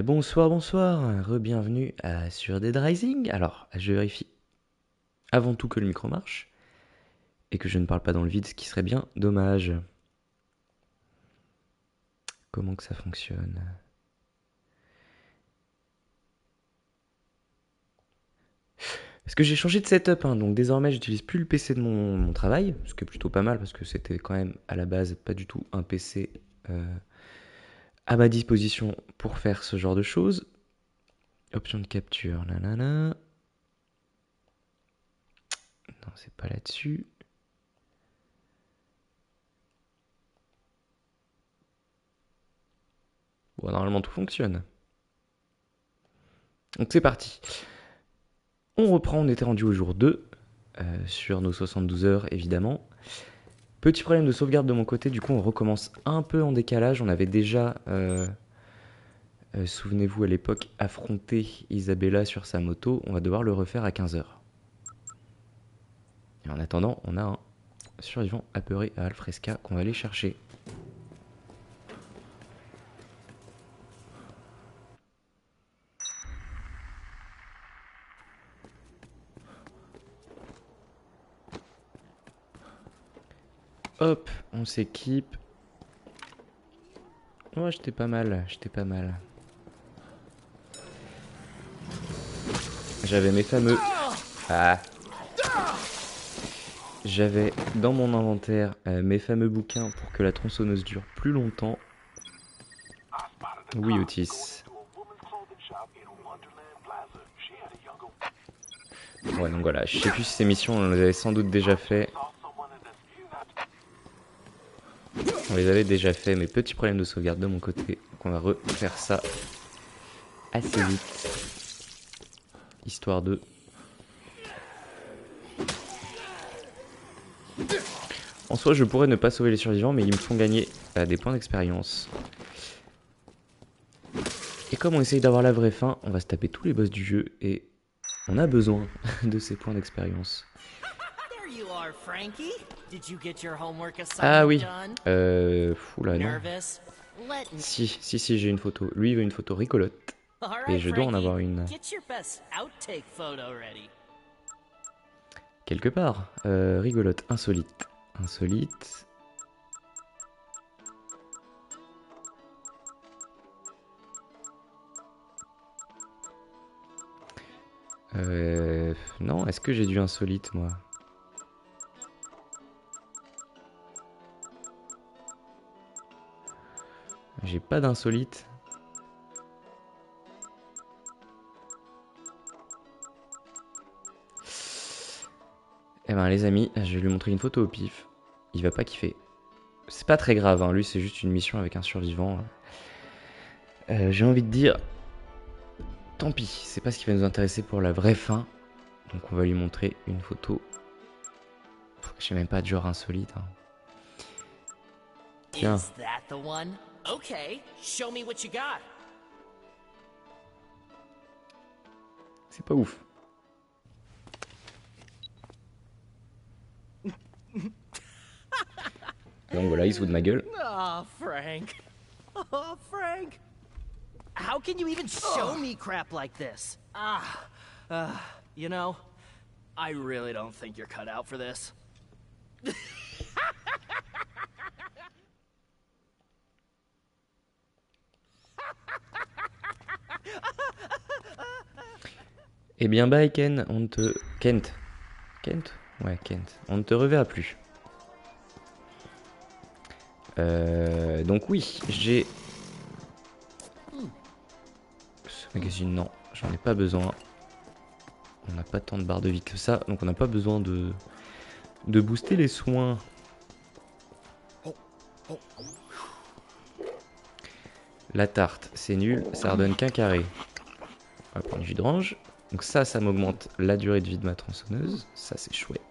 Bonsoir, bonsoir, re-bienvenue sur Dead Rising. Alors, je vérifie avant tout que le micro marche et que je ne parle pas dans le vide, ce qui serait bien dommage. Comment que ça fonctionne? Parce que j'ai changé de setup, hein, donc désormais j'utilise plus le PC de mon travail, ce qui est plutôt pas mal parce que c'était quand même à la base pas du tout un PC à ma disposition pour faire ce genre de choses. Option de capture, nanana. Non, c'est pas là-dessus. Bon, normalement tout fonctionne. Donc c'est parti. On reprend, on était rendu au jour 2, sur nos 72 heures évidemment. Petit problème de sauvegarde de mon côté, du coup on recommence un peu en décalage. On avait déjà, souvenez-vous à l'époque, affronté Isabella sur sa moto. On va devoir le refaire à 15 heures. Et en attendant, on a un survivant apeuré à Alfresca qu'on va aller chercher. Hop, on s'équipe. Ouais, j'étais pas mal, j'étais pas mal. J'avais mes fameux... Ah. J'avais dans mon inventaire mes fameux bouquins pour que la tronçonneuse dure plus longtemps. Oui, Otis. Ouais, donc voilà, je sais plus si ces missions on les avait sans doute déjà fait. On les avait déjà fait, mais petit problème de sauvegarde de mon côté. Donc on va refaire ça assez vite. Histoire de... En soi, je pourrais ne pas sauver les survivants, mais ils me font gagner des points d'expérience. Et comme on essaye d'avoir la vraie fin, on va se taper tous les boss du jeu et on a besoin de ces points d'expérience. Ah oui. Oula, non. Si, j'ai une photo. Lui, il veut une photo rigolote. Et je dois en avoir une. Quelque part. Rigolote, insolite. Insolite. Non, est-ce que j'ai du insolite, moi? J'ai pas d'insolite. Eh ben les amis, je vais lui montrer une photo au pif. Il va pas kiffer. C'est pas très grave, hein. Lui c'est juste une mission avec un survivant. J'ai envie de dire, tant pis, c'est pas ce qui va nous intéresser pour la vraie fin. Donc on va lui montrer une photo. Je sais même pas de genre insolite. Hein. Tiens. C'est pas ouf. Donc voilà, il se fout de ma gueule. Oh, Frank. Oh, Frank. How can you even show me crap like this? You know, I really don't think you're cut out for this. Eh bien, bye Ken, on te... Kent. Kent? Ouais, Kent. On ne te reverra plus. Donc oui, j'ai... Ce magazine, non, j'en ai pas besoin. On n'a pas tant de barres de vie que ça, donc on n'a pas besoin de booster les soins. La tarte, c'est nul, ça redonne qu'un carré. On va prendre du d'orange. Donc ça m'augmente la durée de vie de ma tronçonneuse. Ça, c'est chouette.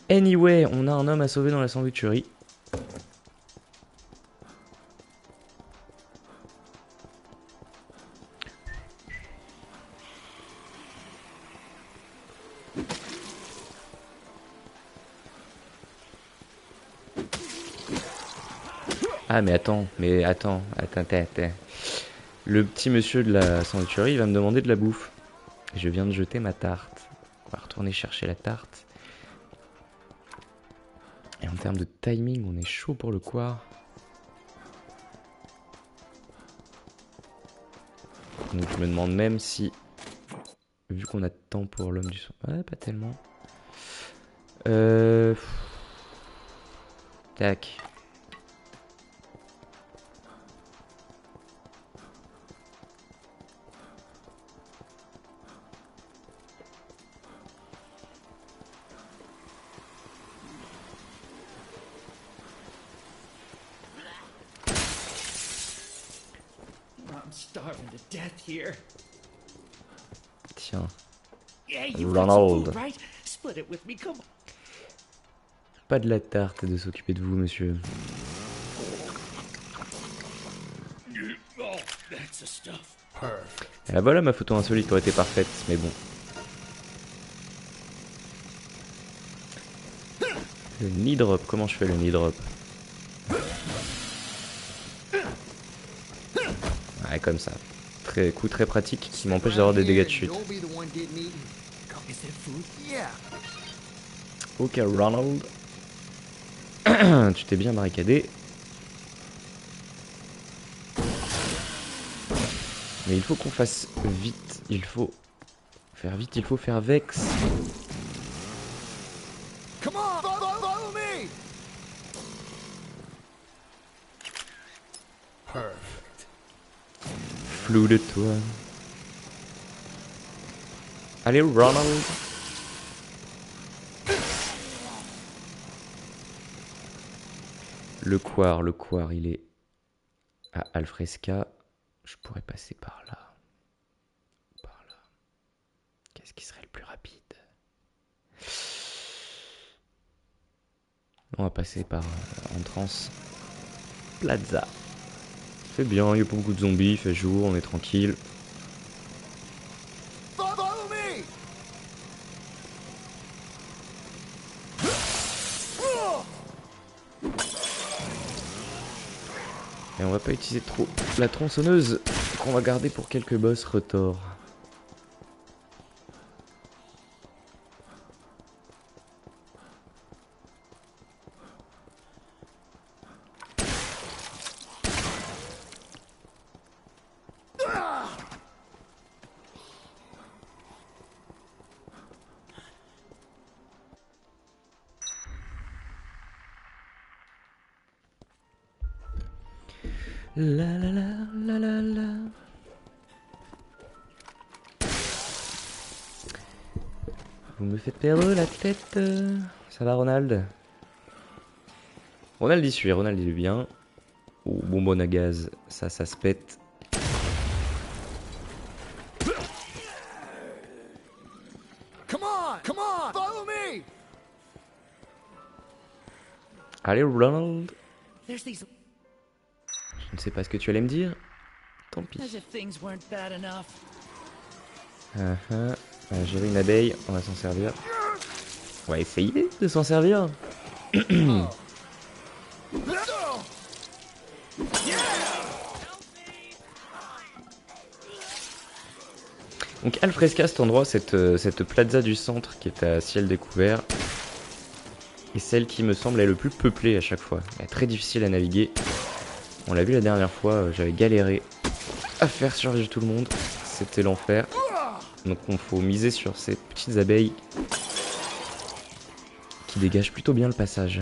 Anyway, on a un homme à sauver dans la sandwicherie. Ah mais attends, attends. Le petit monsieur de la sandwicherie, il va me demander de la bouffe. Je viens de jeter ma tarte. On va retourner chercher la tarte. Et en termes de timing, on est chaud pour le quoi. Donc je me demande même si, vu qu'on a de temps pour l'homme du son... Ouais, pas tellement. Tac. I'm starving to death here. Tiens. Yeah, you've got some Ronald. food, right? Split it with me, come on. Pas de la tarte et de s'occuper de vous, monsieur. Oh, that's the stuff. Perfect. Et là voilà ma photo insolite aurait été parfaite, mais bon. Le knee drop, comment je fais le knee drop? Ouais, comme ça. Coup très pratique qui m'empêche d'avoir des dégâts de chute. Ok, Ronald. Tu t'es bien barricadé. Mais il faut qu'on fasse vite. Il faut faire vite, il faut faire vex. Come on, follow me. Perfect. Flou de toi. Allez, Ronald. Le quar, il est à Alfresca. Je pourrais passer par là. Par là. Qu'est-ce qui serait le plus rapide? On va passer par Entrance Plaza. C'est bien, il n'y a pas beaucoup de zombies, il fait jour, on est tranquille. Follow me. Et on va pas utiliser trop la tronçonneuse qu'on va garder pour quelques boss retors. La la la la la la. Vous me faites perdre la tête. Ça va, Ronald? Ronald y suit, Ronald il est bien. Oh, bonbonne à gaz, ça se pète. Come on, follow me. Allez, Ronald. There's these Je ne sais pas ce que tu allais me dire. Tant pis. as if things weren't bad enough. Gérer une abeille, on va s'en servir. On va essayer de s'en servir. Donc Alfresca, cet endroit, cette plaza du centre qui est à ciel découvert, est celle qui me semble est le plus peuplée à chaque fois. Elle est très difficile à naviguer. On l'a vu la dernière fois, j'avais galéré à faire survivre tout le monde. C'était l'enfer. Donc il faut miser sur ces petites abeilles qui dégagent plutôt bien le passage.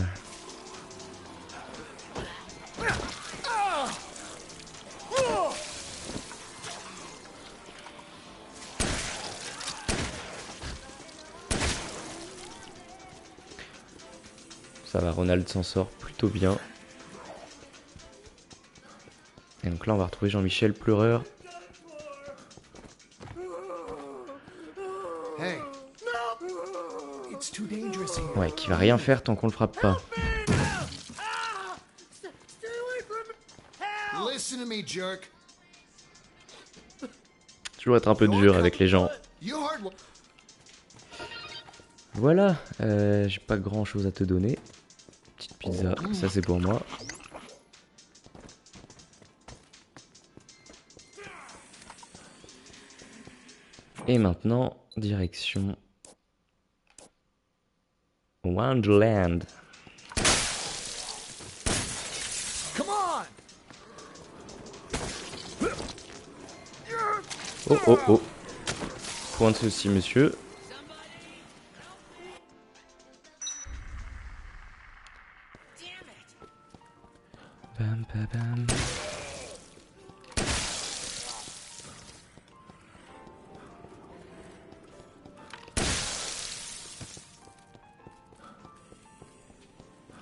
Ça va, Ronald s'en sort plutôt bien. Et donc là, on va retrouver Jean-Michel pleureur. Hey. It's too dangerous here. Ouais, qui va rien faire tant qu'on le frappe pas. Listen to me, jerk. Toujours être un peu dur avec les gens. You heard what? Voilà, j'ai pas grand chose à te donner. Petite pizza, ça c'est pour moi. Et maintenant, direction Wonderland. Come on! Oh oh oh. Point de ceci, monsieur. Bam bam bam.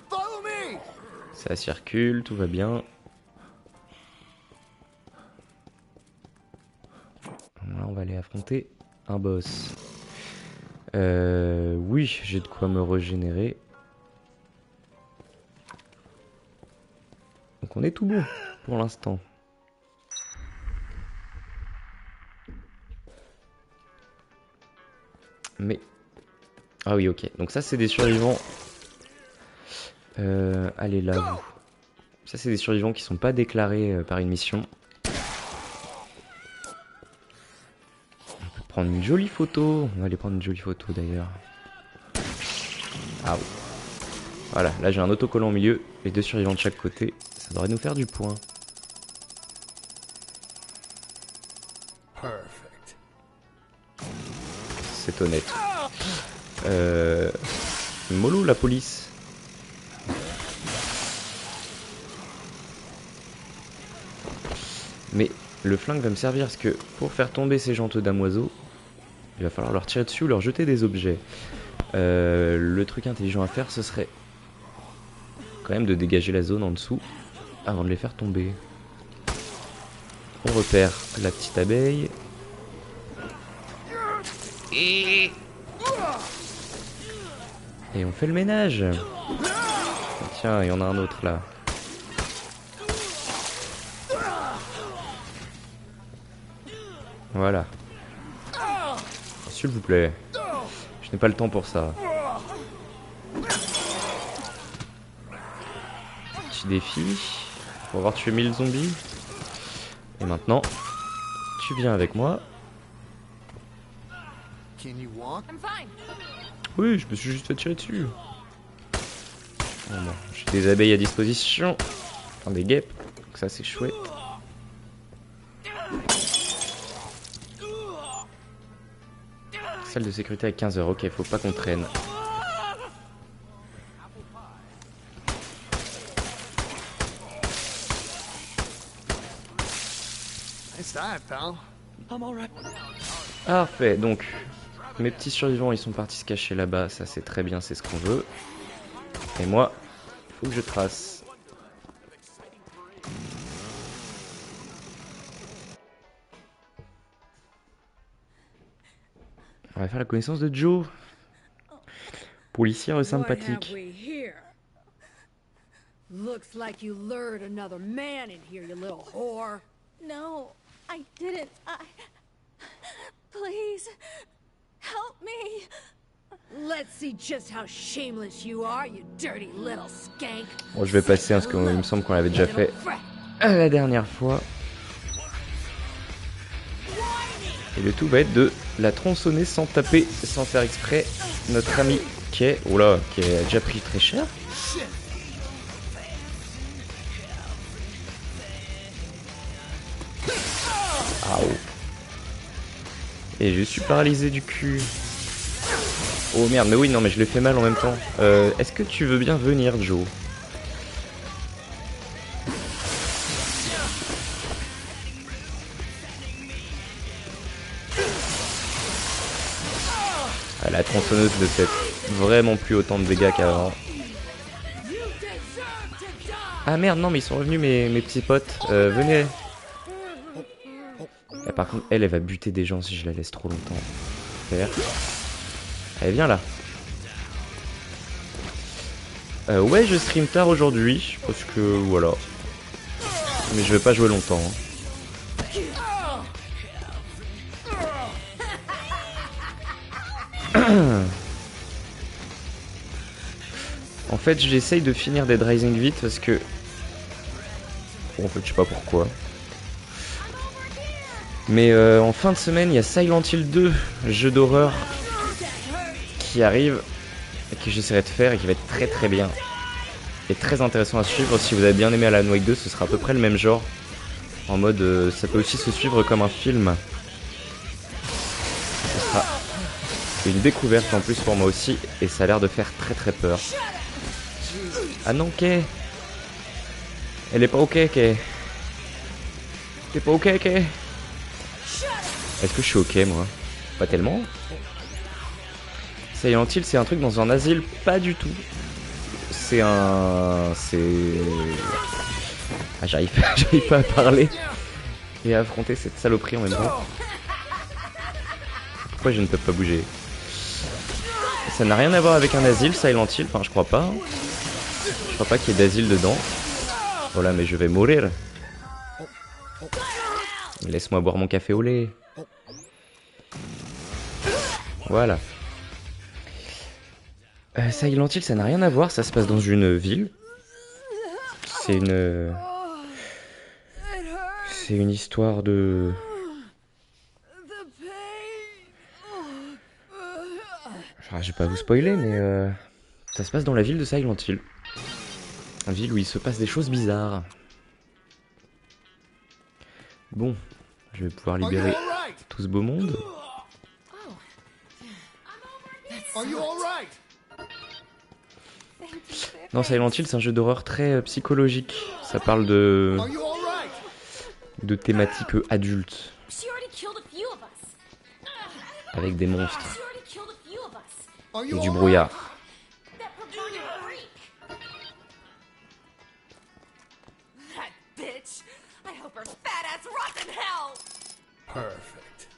Follow me! Ça circule, tout va bien. Là, on va aller affronter un boss. Oui, j'ai de quoi me régénérer. Donc on est tout bon pour l'instant. Mais... Ah oui, ok. Donc ça, c'est des survivants. Allez là, vous. Ça, c'est des survivants qui sont pas déclarés par une mission. On peut prendre une jolie photo. On va aller prendre une jolie photo d'ailleurs. Ah oui. Voilà, là j'ai un autocollant au milieu. Les deux survivants de chaque côté. Ça devrait nous faire du point. Perfect. C'est honnête. Mollo la police. Mais le flingue va me servir parce que pour faire tomber ces genteux damoiseaux, il va falloir leur tirer dessus ou leur jeter des objets. Le truc intelligent à faire, ce serait quand même de dégager la zone en dessous avant de les faire tomber. On repère la petite abeille. Et on fait le ménage. Tiens, il y en a un autre là. Voilà. S'il vous plaît. Je n'ai pas le temps pour ça. Petit défi. Pour avoir tué 1000 zombies. Et maintenant, tu viens avec moi. Can you walk? I'm fine. Oui, je me suis juste fait tirer dessus. Bon, j'ai des abeilles à disposition. Enfin, des guêpes. Donc ça, c'est chouette. Salle de sécurité à 15h. Ok, faut pas qu'on traîne. Nice dive, pal. I'm alright. Parfait, donc mes petits survivants ils sont partis se cacher là-bas, ça c'est très bien, c'est ce qu'on veut. Et moi, il faut que je trace. On va faire la connaissance de Joe. Policière sympathique. What have we here? Looks like you lured another man in here, you little whore. No, I didn't. Please, help me. Let's see just how shameless you are, you dirty little skank. Bon, je vais passer, hein, parce qu'il me semble qu'on l'avait déjà fait la dernière fois. Et le tout va être de la tronçonner sans taper, sans faire exprès. Notre ami qui est... Oh là, qui a déjà pris très cher. Aouh. Et je suis paralysé du cul. Oh merde, mais oui, non, mais je l'ai fait mal en même temps. Est-ce que tu veux bien venir, Joe? Ah, la tronçonneuse ne fait vraiment plus autant de dégâts qu'avant. Ah merde, non, mais ils sont revenus, mes petits potes. Venez. Et par contre, elle va buter des gens si je la laisse trop longtemps faire. Allez, viens là. Ouais, je stream tard aujourd'hui, parce que voilà. Mais je vais pas jouer longtemps. Hein. En fait, j'essaye de finir Dead Rising vite parce que... Bon, en fait, je sais pas pourquoi. Mais en fin de semaine, il y a Silent Hill 2, jeu d'horreur, qui arrive, et que j'essaierai de faire, et qui va être très très bien. Et très intéressant à suivre. Si vous avez bien aimé Alan Wake 2, ce sera à peu près le même genre. En mode, ça peut aussi se suivre comme un film. Ce sera une découverte en plus pour moi aussi, et ça a l'air de faire très très peur. Ah non, Kay. Elle est pas ok, Kay. T'es pas ok, Kay. Est-ce que je suis ok, moi? Pas tellement. Silent Hill, c'est un truc dans un asile? Pas du tout. C'est un... Ah, j'arrive pas à parler et à affronter cette saloperie en même temps. Pourquoi je ne peux pas bouger? Ça n'a rien à voir avec un asile, Silent Hill. Enfin, je crois pas. Je crois pas qu'il y ait d'asile dedans. Voilà, mais je vais mourir. Laisse-moi boire mon café au lait. Voilà. Silent Hill, ça n'a rien à voir. Ça se passe dans une ville. C'est une histoire de... Je vais pas vous spoiler, mais ça se passe dans la ville de Silent Hill. Une ville où il se passe des choses bizarres. Bon, je vais pouvoir libérer tout ce beau monde. Non, Silent Hill, c'est un jeu d'horreur très psychologique. Ça parle de thématiques adultes. Avec des monstres. Et du brouillard. Perfect.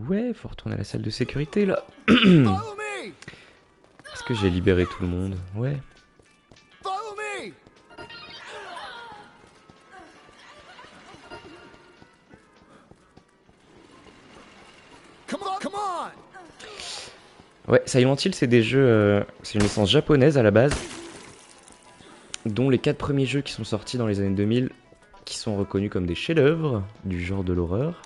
Ouais, faut retourner à la salle de sécurité là. Est-ce que j'ai libéré tout le monde? Ouais. Ouais, Silent Hill, c'est des jeux... c'est une licence japonaise à la base, dont les 4 premiers jeux qui sont sortis dans les années 2000, qui sont reconnus comme des chefs-d'œuvre du genre de l'horreur.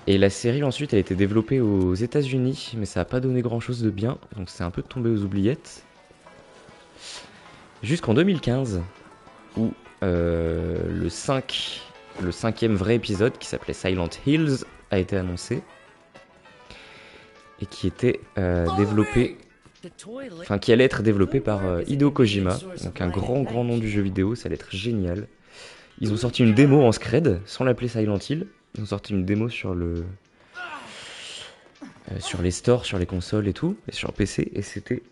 Et la série ensuite a été développée aux États-Unis, mais ça n'a pas donné grand-chose de bien, donc c'est un peu tombé aux oubliettes. Jusqu'en 2015, où le 5e vrai épisode, qui s'appelait Silent Hills, a été annoncé. Et qui était développé, enfin qui allait être développé par Hideo Kojima, donc un grand nom du jeu vidéo, ça allait être génial. Ils ont sorti une démo en Scred, sans l'appeler Silent Hill. Ils ont sorti une démo sur sur les stores, sur les consoles et tout, et sur PC, et c'était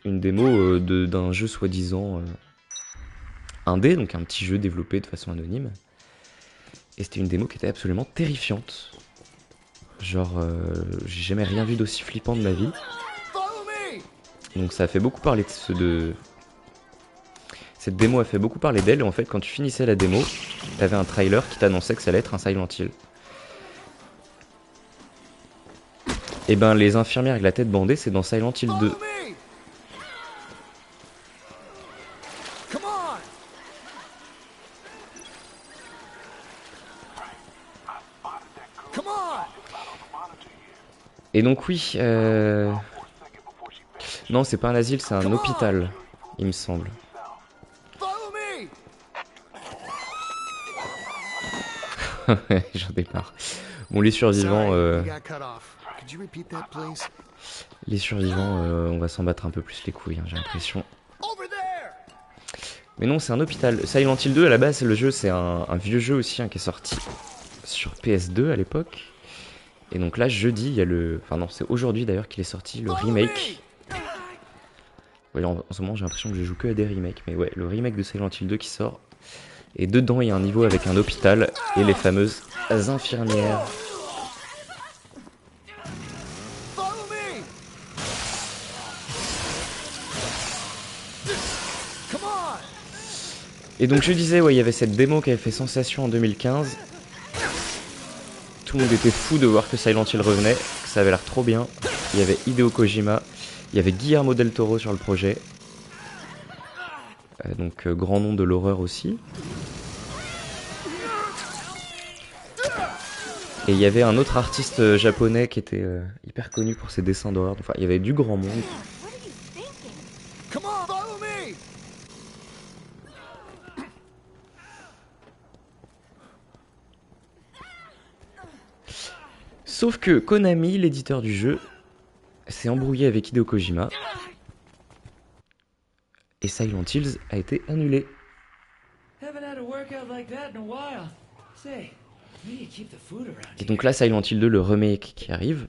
une démo d'un jeu soi-disant indé, donc un petit jeu développé de façon anonyme. Et c'était une démo qui était absolument terrifiante. Genre, j'ai jamais rien vu d'aussi flippant de ma vie. Donc ça a fait beaucoup parler de... Cette démo a fait beaucoup parler d'elle, et en fait quand tu finissais la démo, t'avais un trailer qui t'annonçait que ça allait être un Silent Hill. Et ben les infirmières avec la tête bandée, c'est dans Silent Hill 2. Et donc oui, non c'est pas un asile, c'est un hôpital, il me semble. J'en ai marre. Bon, les survivants, on va s'en battre un peu plus les couilles, hein, j'ai l'impression. Mais non, c'est un hôpital. Silent Hill 2, à la base, le jeu, c'est un vieux jeu aussi, hein, qui est sorti sur PS2 à l'époque. Et donc là, jeudi, il y a le... Enfin non, c'est aujourd'hui d'ailleurs qu'il est sorti, le remake. Ouais, en ce moment, j'ai l'impression que je joue que à des remakes. Mais ouais, le remake de Silent Hill 2 qui sort. Et dedans, il y a un niveau avec un hôpital et les fameuses infirmières. Et donc je disais, ouais, il y avait cette démo qui avait fait sensation en 2015. Tout le monde était fou de voir que Silent Hill revenait, que ça avait l'air trop bien. il y avait Hideo Kojima, il y avait Guillermo del Toro sur le projet. Donc grand nom de l'horreur aussi. Et il y avait un autre artiste japonais qui était hyper connu pour ses dessins d'horreur. Enfin, il y avait du grand monde. What are you thinking? Come on, follow me! Sauf que Konami, l'éditeur du jeu, s'est embrouillé avec Hideo Kojima. Et Silent Hills a été annulé. Haven't had a workout like that in a while. Say, maybe you keep the food around Et here. donc là, Silent Hill 2, le remake qui arrive.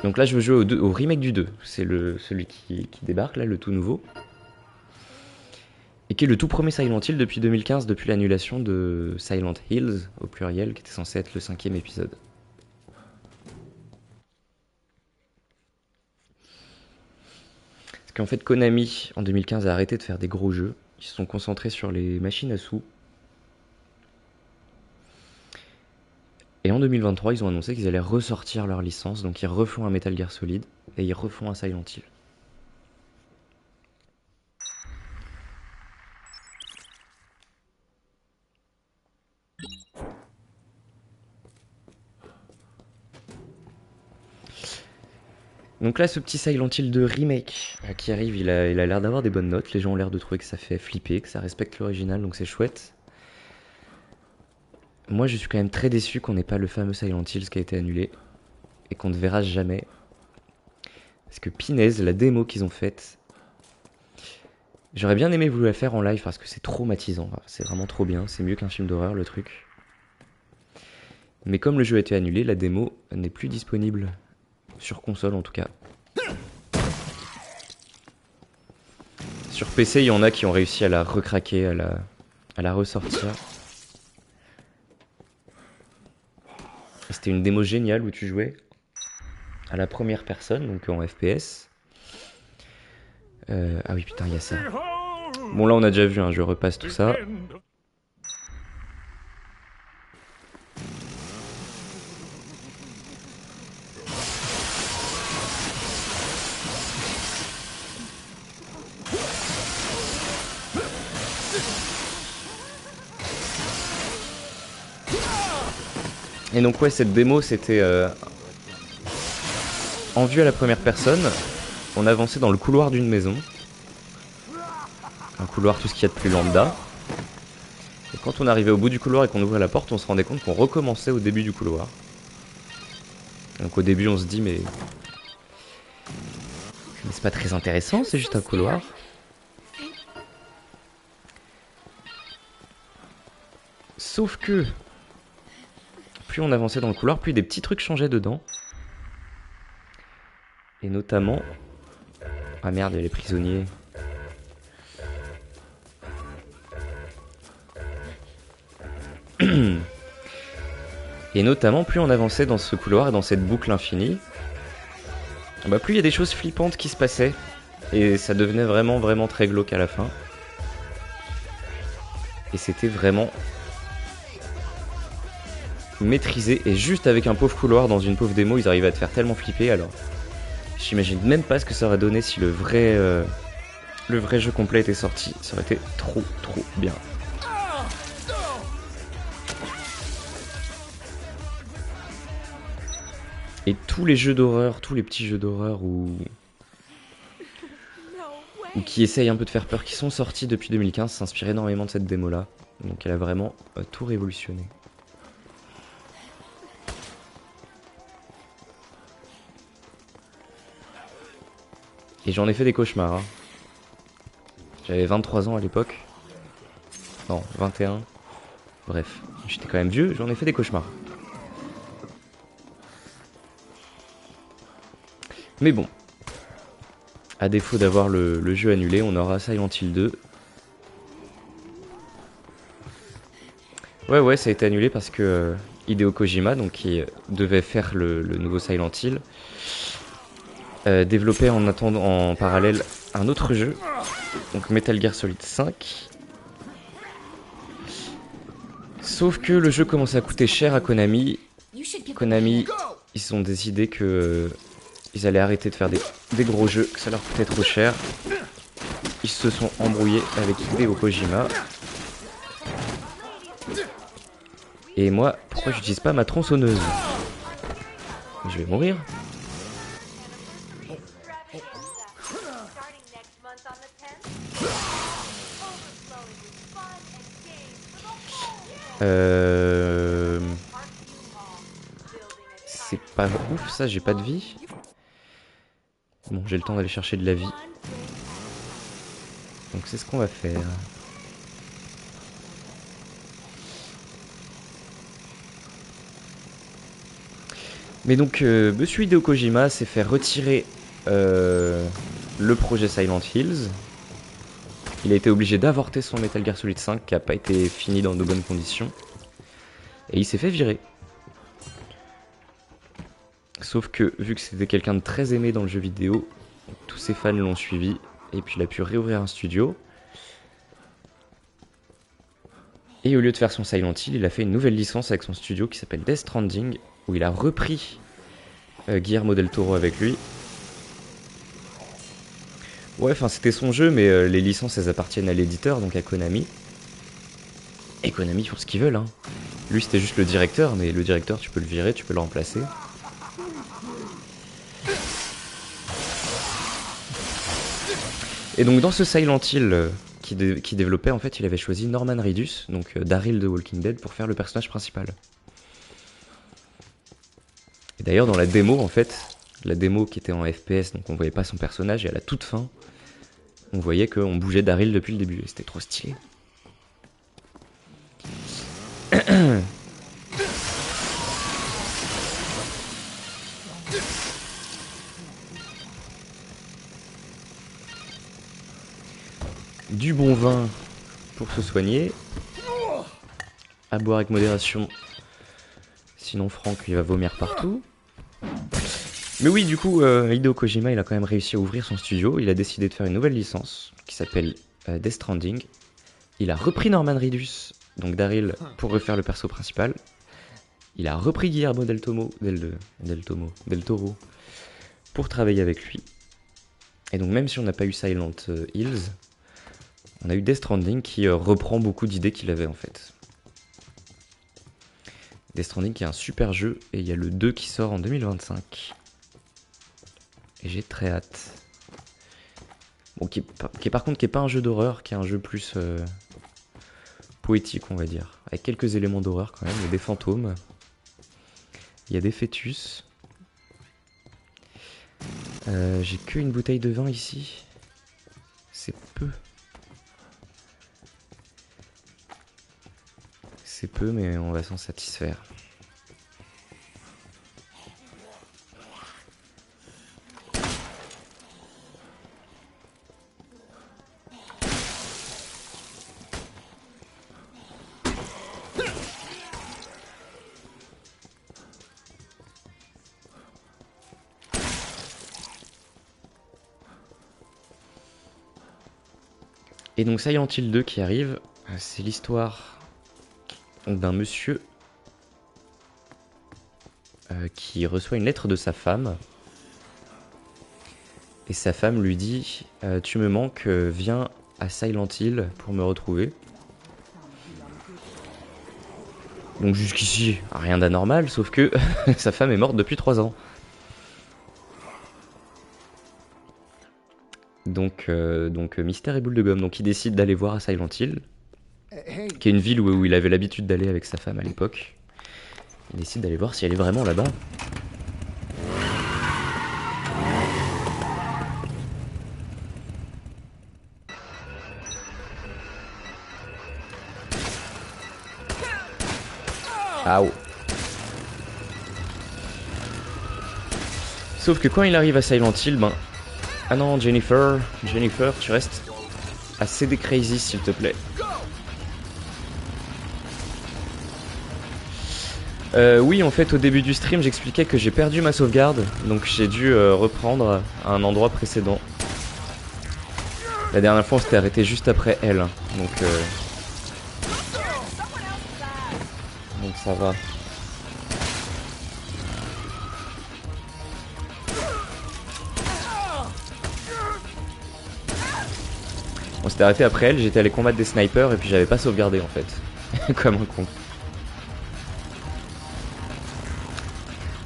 Donc là, je veux jouer au remake du 2. C'est celui qui débarque, là, le tout nouveau. Et qui est le tout premier Silent Hill depuis 2015, depuis l'annulation de Silent Hills, au pluriel, qui était censé être le 5e épisode. Parce qu'en fait, Konami, en 2015, a arrêté de faire des gros jeux. Ils se sont concentrés sur les machines à sous. Et en 2023, ils ont annoncé qu'ils allaient ressortir leur licence. Donc ils refont un Metal Gear Solid et ils refont un Silent Hill. Donc là, ce petit Silent Hill 2 remake qui arrive, il a l'air d'avoir des bonnes notes. Les gens ont l'air de trouver que ça fait flipper, que ça respecte l'original, donc c'est chouette. Moi, je suis quand même très déçu qu'on n'ait pas le fameux Silent Hills qui a été annulé et qu'on ne verra jamais. Parce que Pinaise, la démo qu'ils ont faite, j'aurais bien aimé vous la faire en live parce que c'est traumatisant. C'est vraiment trop bien, c'est mieux qu'un film d'horreur le truc. Mais comme le jeu a été annulé, la démo n'est plus disponible. Sur console en tout cas. Sur PC, il y en a qui ont réussi à la recraquer, à la ressortir. C'était une démo géniale où tu jouais à la première personne, donc en FPS. Ah oui, putain, il y a ça. Bon, là, on a déjà vu, hein, je repasse tout ça. Et donc ouais, cette démo c'était en vue à la première personne. On avançait dans le couloir d'une maison. Un couloir tout ce qu'il y a de plus lambda. Et quand on arrivait au bout du couloir et qu'on ouvrait la porte, on se rendait compte qu'on recommençait au début du couloir. Donc au début on se dit mais c'est pas très intéressant, c'est juste un couloir. Sauf que plus on avançait dans le couloir, plus des petits trucs changeaient dedans. Et notamment... Ah merde, il y a les prisonniers. Et notamment, plus on avançait dans ce couloir et dans cette boucle infinie, bah plus il y a des choses flippantes qui se passaient. Et ça devenait vraiment, vraiment très glauque à la fin. Et c'était vraiment... maîtrisé, et juste avec un pauvre couloir dans une pauvre démo ils arrivaient à te faire tellement flipper. Alors j'imagine même pas ce que ça aurait donné si le vrai jeu complet était sorti. Ça aurait été trop bien. Et tous les jeux d'horreur, tous les petits jeux d'horreur ou qui essayent un peu de faire peur, qui sont sortis depuis 2015, s'inspirent énormément de cette démo là. Donc elle a vraiment tout révolutionné. Et j'en ai fait des cauchemars. Hein. J'avais 23 ans à l'époque. Non, 21. Bref, j'étais quand même vieux, j'en ai fait des cauchemars. Mais bon. À défaut d'avoir le jeu annulé, on aura Silent Hill 2. Ouais, ça a été annulé parce que Hideo Kojima, donc qui devait faire le nouveau Silent Hill, développait en parallèle un autre jeu, donc Metal Gear Solid 5. Sauf que le jeu commençait à coûter cher à Konami. Konami ils ont décidé que ils allaient arrêter de faire des gros jeux, que ça leur coûtait trop cher. Ils se sont embrouillés avec Hideo Kojima. Et moi, pourquoi j'utilise pas ma tronçonneuse? Je vais mourir. C'est pas ouf ça, j'ai pas de vie. Bon, j'ai le temps d'aller chercher de la vie. Donc c'est ce qu'on va faire. Mais donc, Monsieur Hideo Kojima s'est fait retirer le projet Silent Hills. Il a été obligé d'avorter son Metal Gear Solid 5 qui n'a pas été fini dans de bonnes conditions. Et il s'est fait virer. Sauf que, vu que c'était quelqu'un de très aimé dans le jeu vidéo, tous ses fans l'ont suivi. Et puis il a pu réouvrir un studio. Et au lieu de faire son Silent Hill, il a fait une nouvelle licence avec son studio qui s'appelle Death Stranding, où il a repris Guillermo del Toro avec lui. Ouais, enfin c'était son jeu, mais les licences elles appartiennent à l'éditeur, donc à Konami. Et Konami font ce qu'ils veulent, hein. Lui c'était juste le directeur, mais le directeur tu peux le virer, tu peux le remplacer. Et donc dans ce Silent Hill qui développait, en fait il avait choisi Norman Reedus, donc Daryl de Walking Dead, pour faire le personnage principal. Et d'ailleurs dans la démo, en fait, la démo qui était en FPS, donc on voyait pas son personnage, et à la toute fin, on voyait qu'on bougeait Daryl depuis le début, et c'était trop stylé. Du bon vin pour se soigner. À boire avec modération. Sinon Franck il va vomir partout. Mais oui, du coup, Hideo Kojima il a quand même réussi à ouvrir son studio. Il a décidé de faire une nouvelle licence qui s'appelle Death Stranding. Il a repris Norman Reedus, donc Daryl, pour refaire le perso principal. Il a repris Guillermo del Toro pour travailler avec lui. Et donc même si on n'a pas eu Silent Hills, on a eu Death Stranding qui reprend beaucoup d'idées qu'il avait en fait. Death Stranding qui est un super jeu, et il y a le 2 qui sort en 2025. Et j'ai très hâte. Bon, qui est par contre qui est pas un jeu d'horreur, qui est un jeu plus poétique on va dire. Avec quelques éléments d'horreur quand même, il y a des fantômes. Il y a des fœtus. J'ai qu'une bouteille de vin ici. C'est peu. C'est peu, mais on va s'en satisfaire. Et donc Silent Hill 2 qui arrive, c'est l'histoire d'un monsieur qui reçoit une lettre de sa femme. Et sa femme lui dit tu me manques, viens à Silent Hill pour me retrouver. Donc jusqu'ici, rien d'anormal, sauf que sa femme est morte depuis 3 ans. Donc mystère et boule de gomme. Donc il décide d'aller voir à Silent Hill, qui est une ville où il avait l'habitude d'aller avec sa femme à l'époque. Il décide d'aller voir si elle est vraiment là-bas. Aouh. Sauf que quand il arrive à Silent Hill, ben... Ah non, Jennifer, tu restes assez crazy s'il te plaît. Oui, en fait, au début du stream, j'expliquais que j'ai perdu ma sauvegarde, donc j'ai dû reprendre à un endroit précédent. La dernière fois, on s'était arrêté juste après elle, donc ça va. On s'était arrêté après elle, j'étais allé combattre des snipers et puis j'avais pas sauvegardé en fait. Comme un con.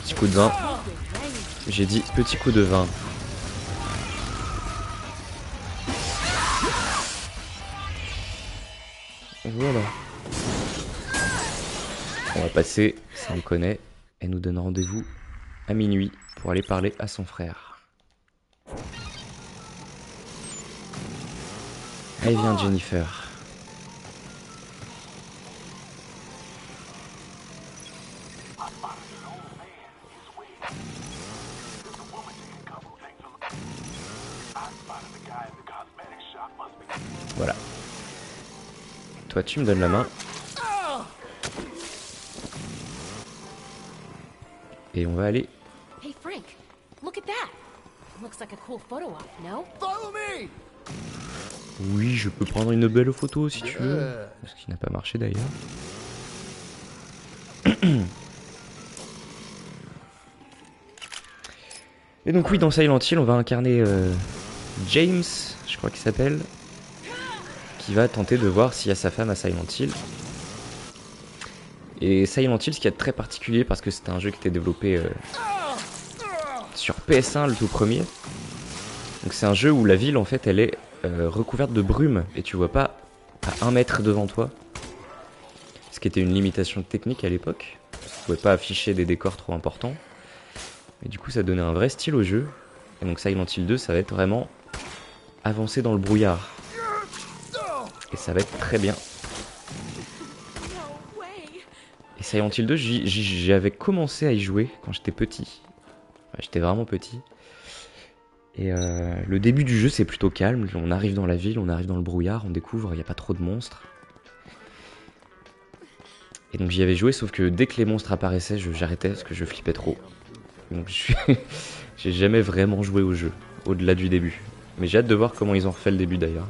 Petit coup de vin. J'ai dit petit coup de vin. Voilà. On va passer, ça on connaît. Elle nous donne rendez-vous à minuit pour aller parler à son frère. Allez, viens Jennifer. Voilà. Toi, tu me donnes la main. Et on va aller. Hey Frank, look at that. Looks like a cool photo op, no? Follow me! Oui, je peux prendre une belle photo si tu veux. Ce qui n'a pas marché d'ailleurs. Et donc oui, dans Silent Hill, on va incarner James, je crois qu'il s'appelle, qui va tenter de voir s'il y a sa femme à Silent Hill. Et Silent Hill, ce qui est très particulier, parce que c'était un jeu qui était développé sur PS1, le tout premier. Donc c'est un jeu où la ville, en fait, elle est recouverte de brume, et tu vois pas à 1 mètre devant toi. Ce qui était une limitation technique à l'époque. Tu pouvais pas afficher des décors trop importants. Et du coup, ça donnait un vrai style au jeu. Et donc Silent Hill 2, ça va être vraiment avancer dans le brouillard. Et ça va être très bien. Et Silent Hill 2, j'avais commencé à y jouer quand j'étais petit. Ouais, j'étais vraiment petit. Et le début du jeu, c'est plutôt calme. On arrive dans la ville, on arrive dans le brouillard, on découvre, il n'y a pas trop de monstres. Et donc j'y avais joué, sauf que dès que les monstres apparaissaient, j'arrêtais parce que je flippais trop. Donc j'ai jamais vraiment joué au jeu, au-delà du début. Mais j'ai hâte de voir comment ils ont refait le début d'ailleurs.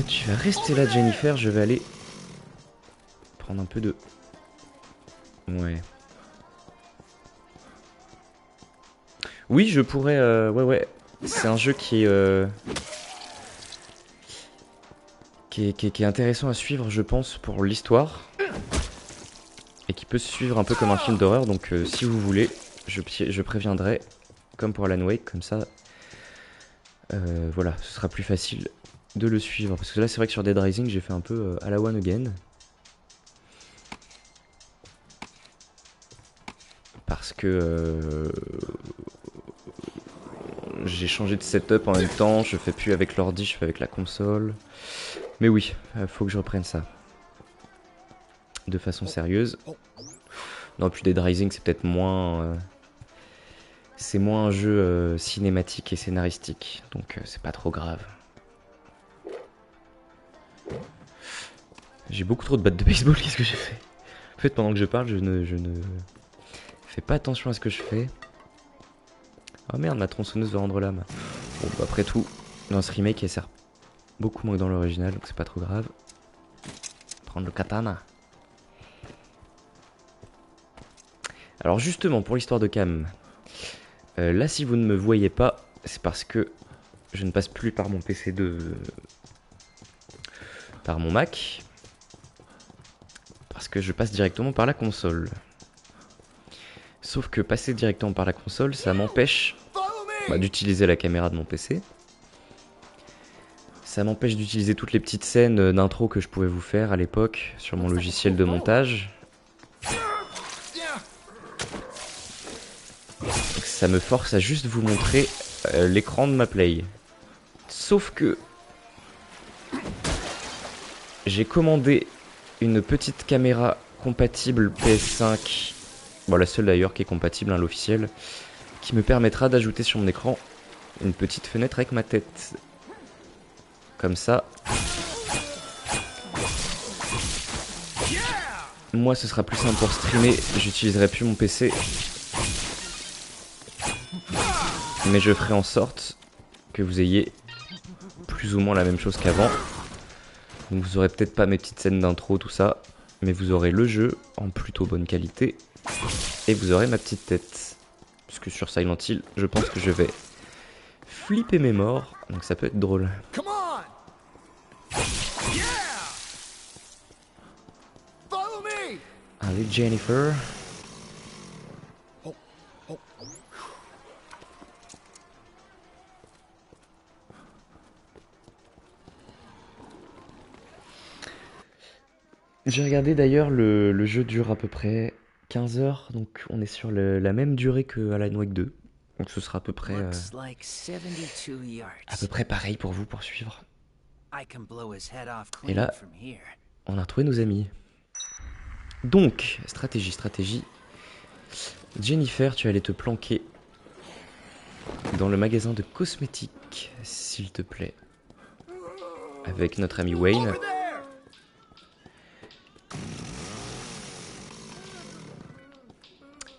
Tu vas rester là Jennifer, je vais aller prendre un peu de... Ouais. Oui, je pourrais... Ouais. C'est un jeu qui est intéressant à suivre, je pense, pour l'histoire. Et qui peut se suivre un peu comme un film d'horreur. Donc si vous voulez, je préviendrai, comme pour Alan Wake, comme ça. Voilà, ce sera plus facile de le suivre. Parce que là, c'est vrai que sur Dead Rising, j'ai fait un peu à la one again. Parce que j'ai changé de setup en même temps, je fais plus avec l'ordi, je fais avec la console. Mais oui, faut que je reprenne ça. De façon sérieuse. Non, puis Dead Rising, c'est peut-être moins... c'est moins un jeu cinématique et scénaristique, donc c'est pas trop grave. J'ai beaucoup trop de battes de baseball, qu'est-ce que j'ai fait? En fait, pendant que je parle, je ne fais pas attention à ce que je fais. Oh merde, ma tronçonneuse va rendre l'âme. Bon, bah, après tout, dans ce remake, elle sert beaucoup moins que dans l'original, donc c'est pas trop grave. Prendre le katana. Alors justement, pour l'histoire de Cam, là, si vous ne me voyez pas, c'est parce que je ne passe plus par mon PC par mon Mac. Parce que je passe directement par la console. Sauf que passer directement par la console, ça m'empêche d'utiliser la caméra de mon PC. Ça m'empêche d'utiliser toutes les petites scènes d'intro que je pouvais vous faire à l'époque sur mon logiciel de montage. Donc ça me force à juste vous montrer l'écran de ma Play. Sauf que j'ai commandé une petite caméra compatible PS5, bon la seule d'ailleurs qui est compatible, hein, l'officiel, qui me permettra d'ajouter sur mon écran une petite fenêtre avec ma tête. Comme ça. Moi ce sera plus simple pour streamer, j'utiliserai plus mon PC. Mais je ferai en sorte que vous ayez plus ou moins la même chose qu'avant. Donc vous aurez peut-être pas mes petites scènes d'intro, tout ça, mais vous aurez le jeu en plutôt bonne qualité et vous aurez ma petite tête. Puisque sur Silent Hill, je pense que je vais flipper mes morts, donc ça peut être drôle. Come on! Yeah! Follow me! Allez Jennifer. Oh, oh. J'ai regardé d'ailleurs, le jeu dure à peu près 15 heures, donc on est sur la même durée que Alan Wake 2. Donc ce sera à peu près Looks like 72 yards. pareil pour vous pour suivre. I can blow his head off Et clean là, from here. on a retrouvé nos amis. Donc, stratégie. Jennifer, tu allais te planquer dans le magasin de cosmétiques, s'il te plaît. Avec notre ami Wayne. Over there!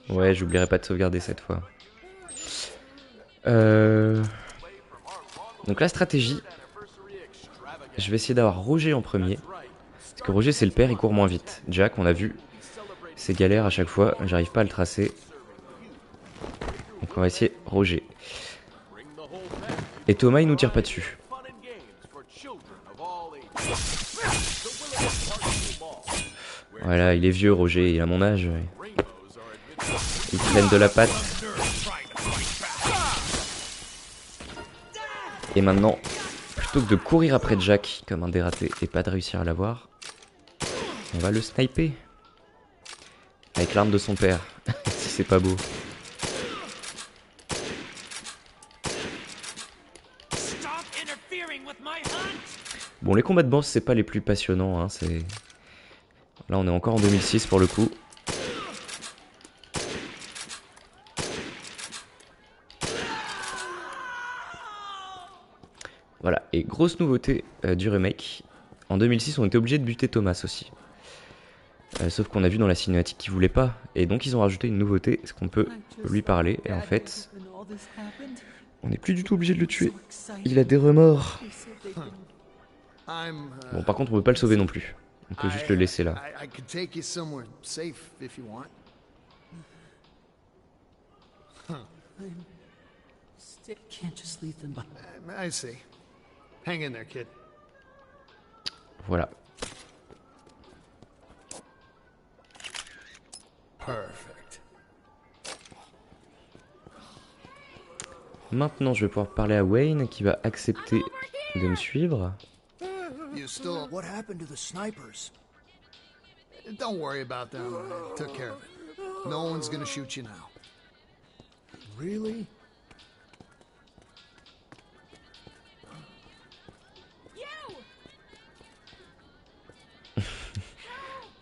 Ouais, j'oublierai pas de sauvegarder cette fois. Donc la stratégie, je vais essayer d'avoir Roger en premier. Parce que Roger c'est le père, il court moins vite. Jack, on a vu, c'est galère à chaque fois, j'arrive pas à le tracer. Donc on va essayer Roger. Et Thomas il nous tire pas dessus. Voilà, il est vieux Roger, il a mon âge. Il traîne de la patte. Et maintenant, plutôt que de courir après Jack comme un dératé et pas de réussir à l'avoir, on va le sniper. Avec l'arme de son père. Si c'est pas beau. Bon, les combats de boss, c'est pas les plus passionnants. Hein, c'est... Là, on est encore en 2006 pour le coup. Voilà, et grosse nouveauté du remake. En 2006, on était obligé de buter Thomas aussi. Sauf qu'on a vu dans la cinématique qu'il voulait pas. Et donc, ils ont rajouté une nouveauté, c'est qu'on peut lui parler. Et en fait, on n'est plus du tout obligé de le tuer. Il a des remords. Bon, par contre, on peut pas le sauver non plus. On peut juste le laisser là. I could take you somewhere safe if you want. Can't just leave them. I see. Hang in there, kid. Voilà. Perfect. Maintenant, je vais pouvoir parler à Wayne qui va accepter de me suivre. You still... What happened to the snipers? Don't worry about them. I took care of it. No one's gonna shoot you now. Really?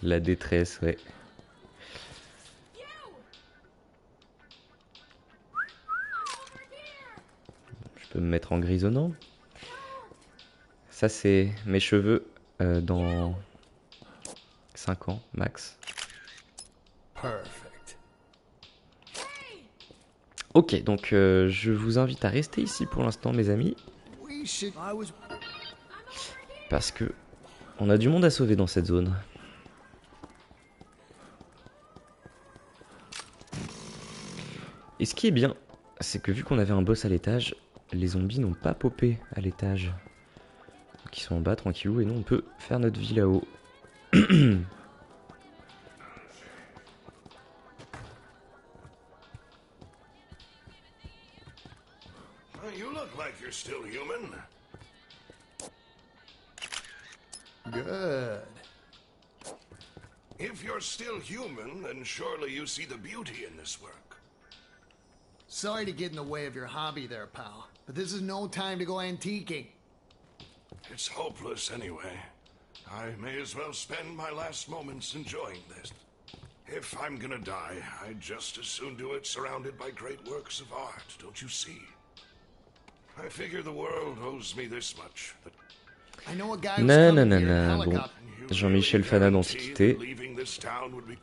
La détresse, ouais. Je peux me mettre en grisonnant. Ça, c'est mes cheveux dans 5 ans, max. Perfect. Ok, donc je vous invite à rester ici pour l'instant, mes amis. We should... I was... Parce que on a du monde à sauver dans cette zone. Et ce qui est bien, c'est que vu qu'on avait un boss à l'étage, les zombies n'ont pas popé à l'étage. Donc ils sont en bas tranquillou et nous on peut faire notre vie là-haut. You look like you're still human. Good. If you're still human, then surely you see the beauty in this work. Sorry to get in the way of your hobby there, pal. But this is no time to go antiquing. It's hopeless anyway. I may as well spend my last moments enjoying this. If I'm gonna die, I'd just as soon do it surrounded by great works of art, don't you see? I figure the world owes me this much. That I know a guy who's Non, non, coming non, here in non, bon. helicopter. Jean-Michel Fana d'Antiquité. leaving this town would be...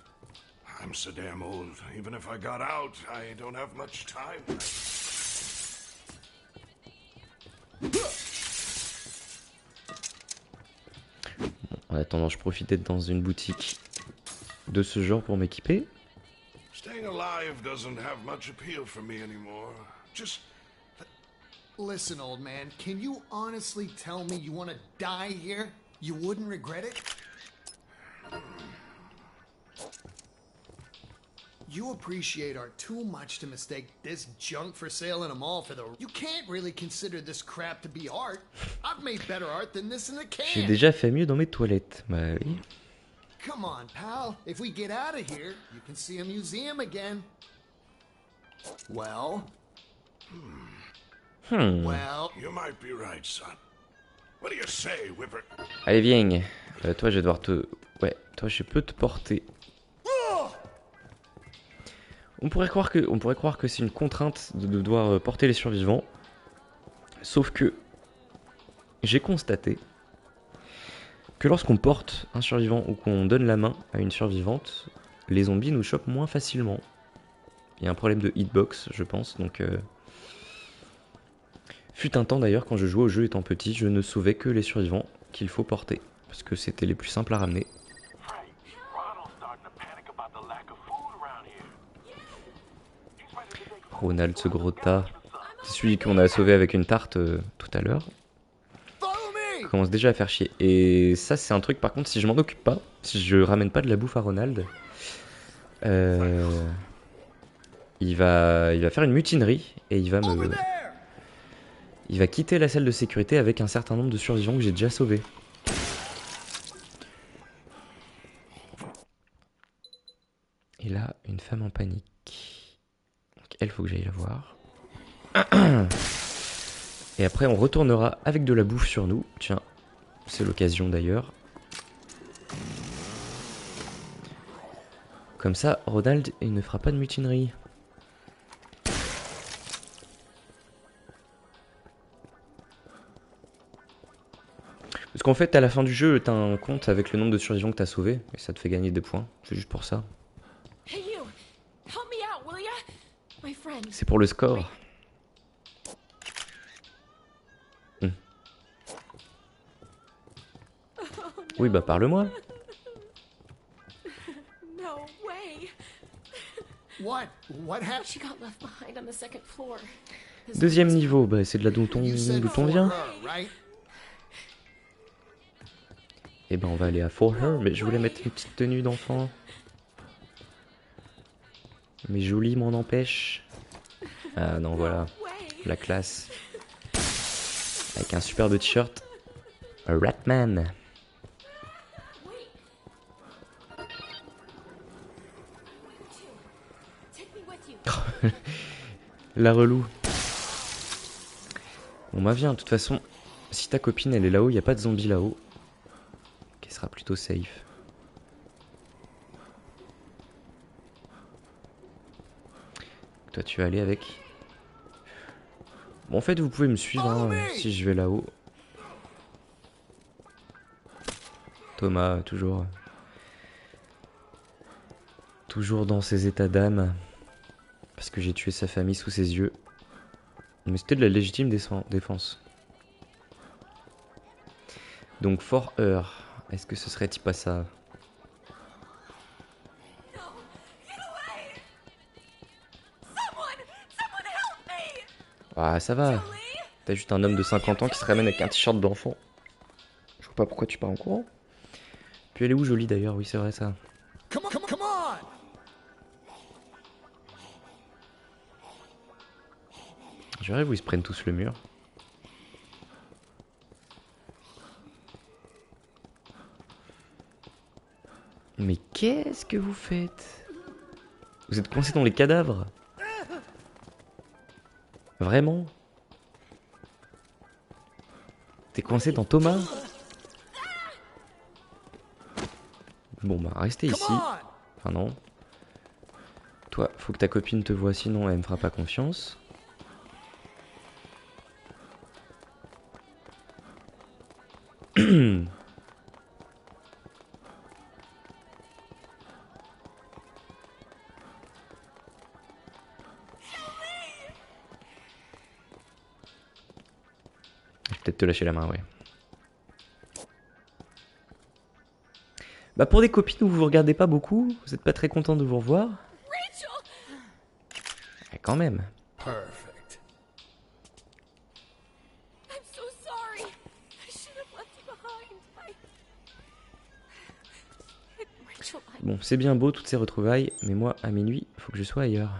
I'm so damn old. Even if I got out, I don't have much time. En attendant, je profite d'être dans une boutique de ce genre pour m'équiper. Staying alive doesn't have much appeal for me anymore. Just Listen, old man, can you honestly tell me you want to die here? You wouldn't regret it? You appreciate art too much to mistake this junk for sale in a mall for the... You can't really consider this crap to be art. I've made better art than this in a J'ai can. déjà fait mieux dans mes toilettes. Bah oui. Come on, pal. If we get out of here, you can see a museum again. Well... Well... you might be right, son. What do you say, Whipper? Allez, viens. Toi, je vais devoir te... Ouais, toi, je peux te porter. On pourrait croire que c'est une contrainte de devoir porter les survivants. Sauf que j'ai constaté que lorsqu'on porte un survivant ou qu'on donne la main à une survivante, les zombies nous chopent moins facilement. Il y a un problème de hitbox, je pense, donc... Fut un temps d'ailleurs, quand je jouais au jeu étant petit, je ne sauvais que les survivants qu'il faut porter. Parce que c'était les plus simples à ramener. Ronald, ce gros tas. C'est celui qu'on a sauvé avec une tarte tout à l'heure. Il commence déjà à faire chier. Et ça, c'est un truc, par contre, si je m'en occupe pas, si je ramène pas de la bouffe à Ronald, il va faire une mutinerie et il va quitter la salle de sécurité avec un certain nombre de survivants que j'ai déjà sauvés. Et là, une femme en panique. Donc elle, faut que j'aille la voir. Et après, on retournera avec de la bouffe sur nous. Tiens, c'est l'occasion d'ailleurs. Comme ça, Ronald, il ne fera pas de mutinerie. Parce qu'en fait, à la fin du jeu, t'as un compte avec le nombre de survivants que t'as sauvé. Et ça te fait gagner des points. C'est juste pour ça. Hey you! Help me out, will ya? My friend. C'est pour le score. Oui, bah parle-moi. No way. What? What happened? She got left behind on the second floor. Deuxième niveau, bah c'est de là d'où on vient. Right? Et ben on va aller à For Her, mais je voulais mettre une petite tenue d'enfant. Mais joli m'en empêche. Ah non, voilà. La classe. Avec un superbe t-shirt. Ratman. La relou. Bon bah viens, de toute façon, si ta copine elle est là-haut, il n'y a pas de zombie là-haut. Qu'elle sera plutôt safe. Toi tu vas aller avec. Bon en fait vous pouvez me suivre hein, si je vais là-haut. Thomas, toujours dans ses états d'âme. Parce que j'ai tué sa famille sous ses yeux. Mais c'était de la légitime défense. Donc For Her. Est-ce que ce serait-il pas ça? Ah ça va. T'as juste un homme de 50 ans qui se ramène avec un t-shirt d'enfant. Je vois pas pourquoi tu pars en courant. Puis elle est où Jolie d'ailleurs? Oui c'est vrai ça. Come on, come on! Je rêve où ils se prennent tous le mur. Mais qu'est-ce que vous faites? Vous êtes coincés dans les cadavres? Vraiment? T'es coincé dans Thomas? Bon bah restez ici. Enfin non. Toi, faut que ta copine te voie, sinon elle me fera pas confiance. Je vais peut-être te lâcher la main, ouais. Bah pour des copines où vous vous regardez pas beaucoup, vous êtes pas très content de vous revoir. Rachel! Quand même. Perfect. I'm so sorry. I should have left you behind. Rachel, Bon, c'est bien beau toutes ces retrouvailles, mais moi, à minuit, faut que je sois ailleurs.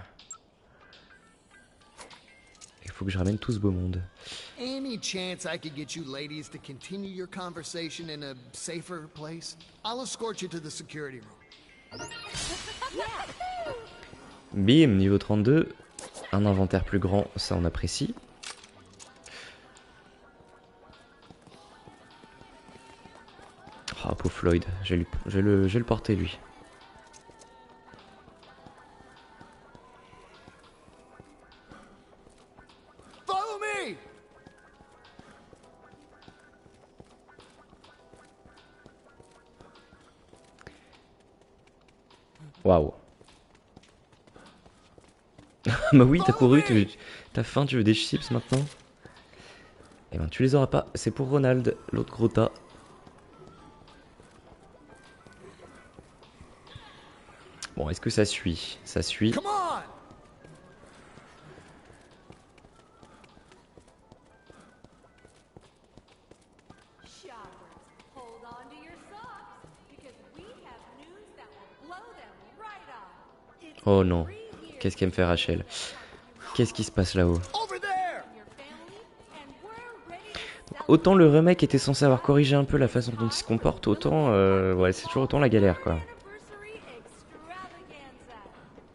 Il faut que je ramène tout ce beau monde. Any chance I could get you ladies to continue your conversation in a safer place? I'll escort you to the security room. Bim, niveau 32. Un inventaire plus grand, ça on apprécie. Ah, pauvre Floyd, je vais le porter lui. Follow me! Waouh. Bah oui, t'as couru, t'as faim, tu veux des chips maintenant? Eh ben tu les auras pas, c'est pour Ronald, l'autre gros tas. Bon, est-ce que ça suit? Ça suit. Come on! Hold on to your socks, because we have news that will blow them right off. It's Oh non, qu'est-ce qu'elle me fait Rachel? Qu'est-ce qui se passe là-haut? Over there! your family, and we're ready to Autant le remake était censé avoir corrigé un peu la façon dont il se comporte, autant ouais, c'est toujours autant la galère quoi. anniversary extravaganza.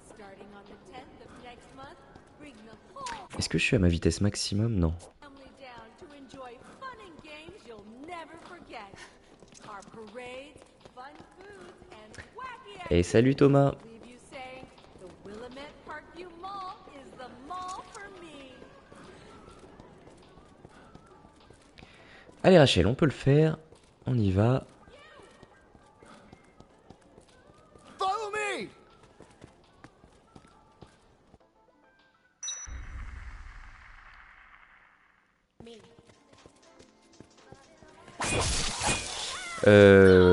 Starting on the 10th of next month, bring the whole Est-ce que je suis à ma vitesse maximum? Non. family down to enjoy fun and games you'll never forget. Our parades, fun foods, and wacky Et salut Thomas. leave you saying the Willamette Parkview Mall is the mall for me. Allez Rachel, on peut le faire. On y va. Follow me!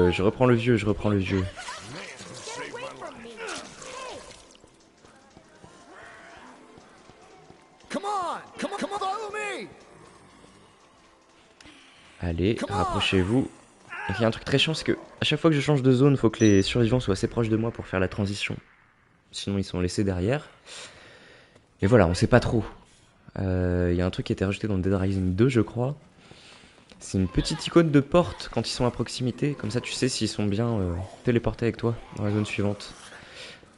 Je reprends le vieux, je reprends le vieux. Come on! Come on, follow me! Allez, rapprochez-vous. Il y a un truc très chiant, c'est que à chaque fois que je change de zone, faut que les survivants soient assez proches de moi pour faire la transition. Sinon ils sont laissés derrière. Et voilà, on sait pas trop. Il y a un truc qui a été rajouté dans Dead Rising 2, je crois. C'est une petite icône de porte quand ils sont à proximité. Comme ça, tu sais s'ils sont bien téléportés avec toi dans la zone suivante.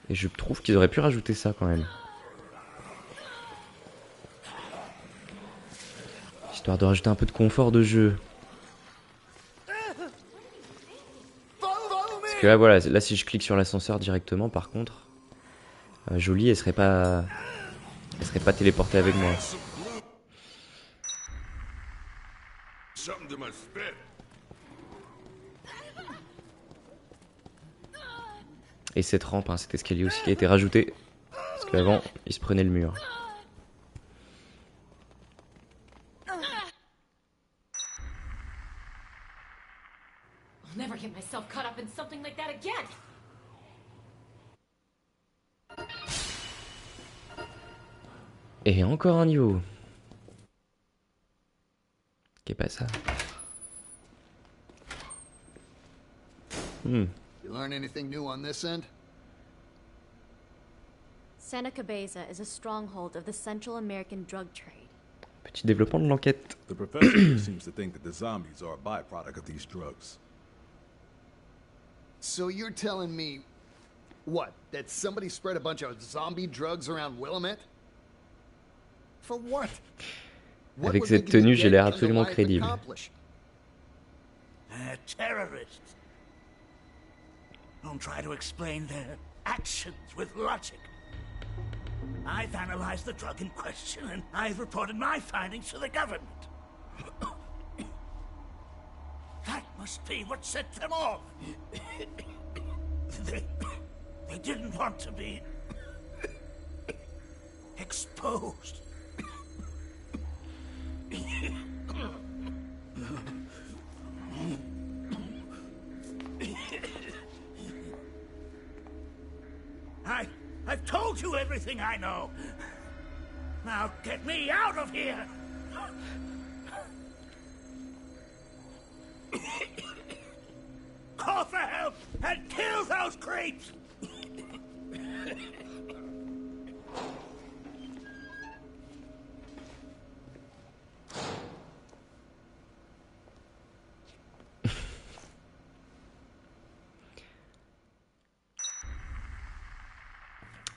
Et je trouve qu'ils auraient pu rajouter ça quand même. Histoire de rajouter un peu de confort de jeu. Follow Parce me! que là, voilà, là si je clique sur l'ascenseur directement, par contre, Jolie, elle serait pas téléportée avec moi. Something to my spit. Et cette rampe, hein, cet escalier aussi qui a été rajouté. Parce qu'avant, il se prenait le mur. I'll never get myself caught up in something like that again. Et encore un niveau. Qu'est pas ça? You learn anything new on this end? Santa Cabeza is a stronghold of the Central American drug trade. Petit développement de l'enquête. The professor seems to think that the zombies are a byproduct of these drugs. So you're telling me, what, that somebody spread a bunch of zombie drugs around Willamette? For what? What Avec would cette they give tenue, the j'ai l'air dead absolument and alive crédible. accomplish? Terrorists. Don't try to explain their actions with logic. I've analyzed the drug in question, and I've reported my findings to the government. That must be what set them off. They didn't want to be exposed. I've told you everything I know. Now get me out of here! Call for help and kill those creeps!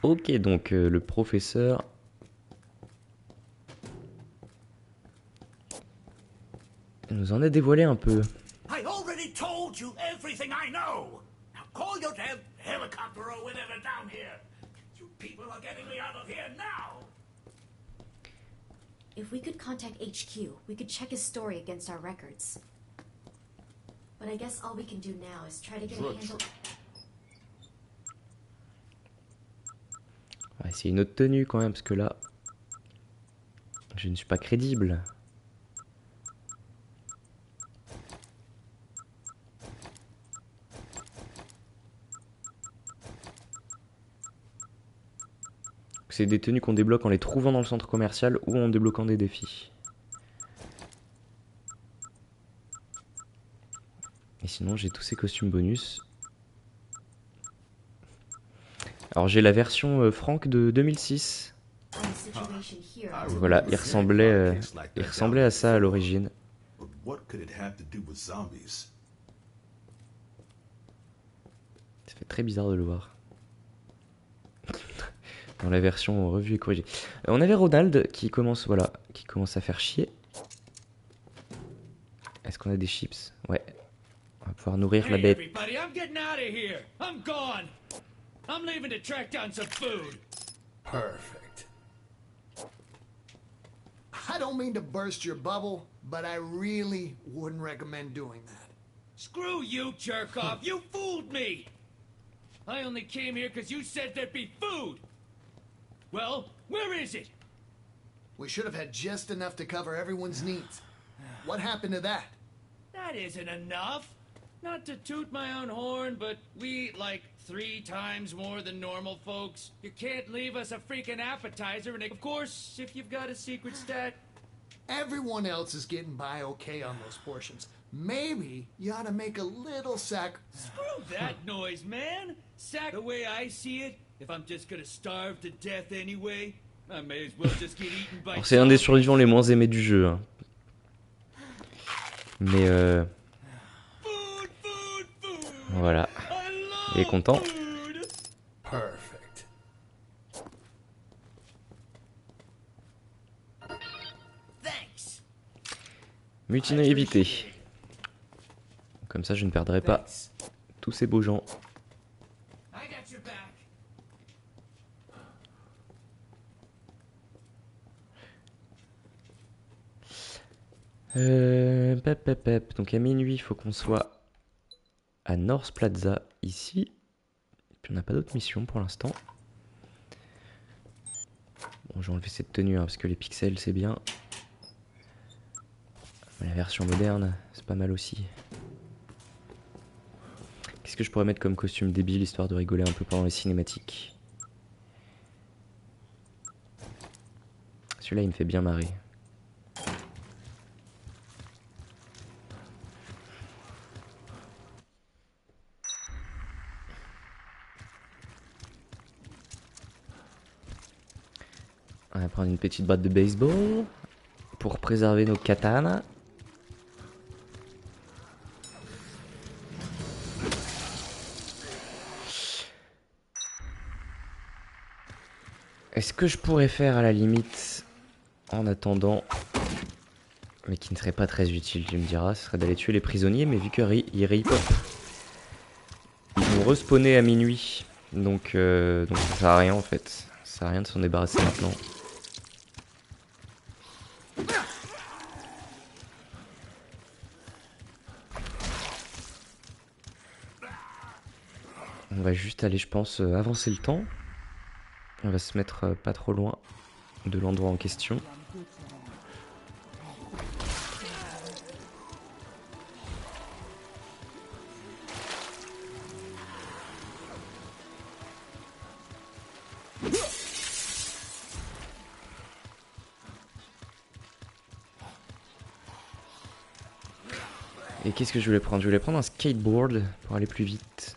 Ok, donc le professeur nous en a dévoilé un peu. I already told you everything I know. Now call your damn helicopter or whatever down here. You people are getting me out of here now. If we could contact HQ, we could check his story against our records. But I guess all we can do now is try to get a handle... On va essayer une autre tenue quand même, parce que là, je ne suis pas crédible. C'est des tenues qu'on débloque en les trouvant dans le centre commercial ou en débloquant des défis. Et sinon, j'ai tous ces costumes bonus. Alors j'ai la version Frank de 2006. Voilà, il ressemblait à ça à l'origine. Ça fait très bizarre de le voir. Dans la version revue et corrigée. On avait Ronald qui commence, voilà, qui commence à faire chier. Est-ce qu'on a des chips? Ouais. On va pouvoir nourrir la bête. I'm leaving to track down some food. Perfect. I don't mean to burst your bubble, but I really wouldn't recommend doing that. Screw you, jerk off. You fooled me. I only came here because you said there'd be food. Well, where is it? We should have had just enough to cover everyone's needs. What happened to that? That isn't enough. Not to toot my own horn, but we eat like 3 times more than normal folks. You can't leave us a freaking appetizer, and of course, if you've got a secret stat... Everyone else is getting by okay on those portions. Maybe you ought to make a little Screw that noise, man! The way I see it, if I'm just gonna starve to death anyway, I may as well just get eaten by... Alors c'est un des survivants les moins aimés du jeu. Hein. Mais voilà. Il est content. Perfect. Thanks. Mutinerie évitée. Comme ça je ne perdrai pas tous ces beaux gens. I got your back. Donc à minuit il faut qu'on soit à North Plaza ici. Et puis on n'a pas d'autres missions pour l'instant. Bon, j'ai enlevé cette tenue hein, parce que les pixels c'est bien. Mais la version moderne c'est pas mal aussi. Qu'est-ce que je pourrais mettre comme costume débile histoire de rigoler un peu pendant les cinématiques? Celui-là il me fait bien marrer. On va prendre une petite batte de baseball pour préserver nos katanas. Est-ce que je pourrais faire à la limite, en attendant, mais qui ne serait pas très utile, tu me diras, ce serait d'aller tuer les prisonniers, mais vu qu'ils ripent, ils vont respawner à minuit, donc ça sert à rien en fait, ça sert à rien de s'en débarrasser maintenant. On va juste aller, je pense, avancer le temps. On va se mettre pas trop loin de l'endroit en question. Et qu'est-ce que je voulais prendre? Je voulais prendre un skateboard pour aller plus vite.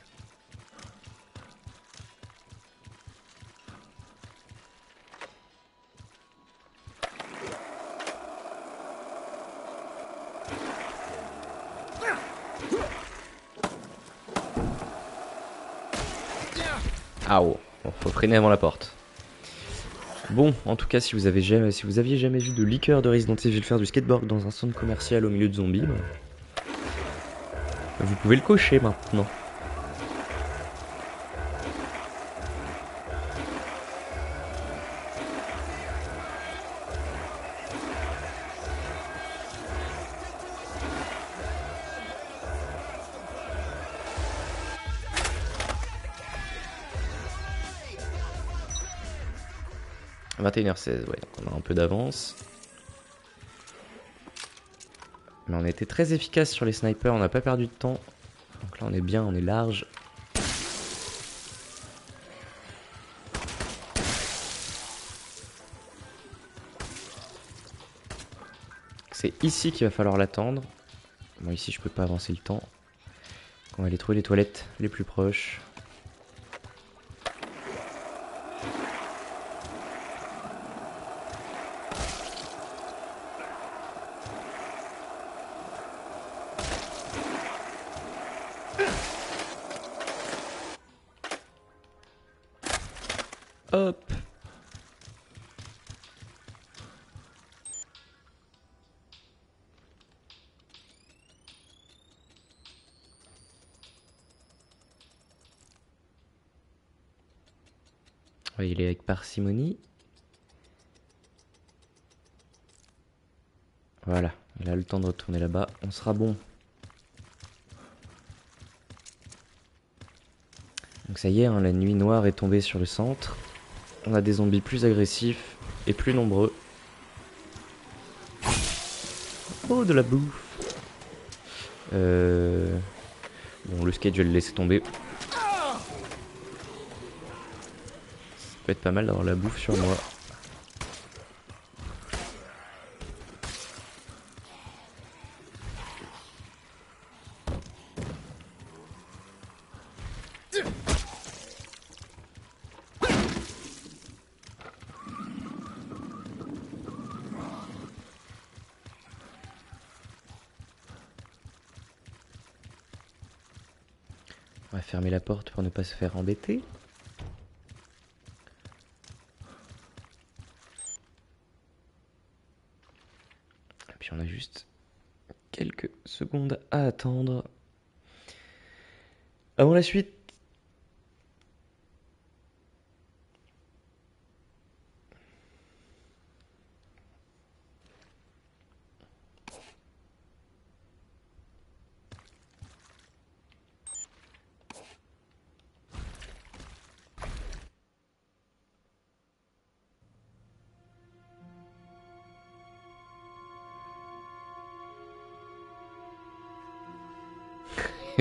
Ah oh, bon, faut freiner avant la porte. Bon, en tout cas, si vous aviez jamais vu de liqueur de Resident Evil faire du skateboard dans un centre commercial au milieu de zombies, vous pouvez le cocher maintenant. « 21h16, ouais, on a un peu d'avance. Mais on a été très efficace sur les snipers, on n'a pas perdu de temps. Donc là on est bien, on est large. C'est ici qu'il va falloir l'attendre. Bon, ici je peux pas avancer le temps. On va aller trouver les toilettes les plus proches. Hop. On va y aller avec parcimonie. Voilà, il a le temps de retourner là-bas, on sera bon. Donc ça y est, hein, la nuit noire est tombée sur le centre. On a des zombies plus agressifs et plus nombreux. Oh, de la bouffe. Bon, le skate, je vais le laisser tomber. Ça peut être pas mal d'avoir la bouffe sur moi. On va fermer la porte pour ne pas se faire embêter. Et puis on a juste quelques secondes à attendre avant la suite.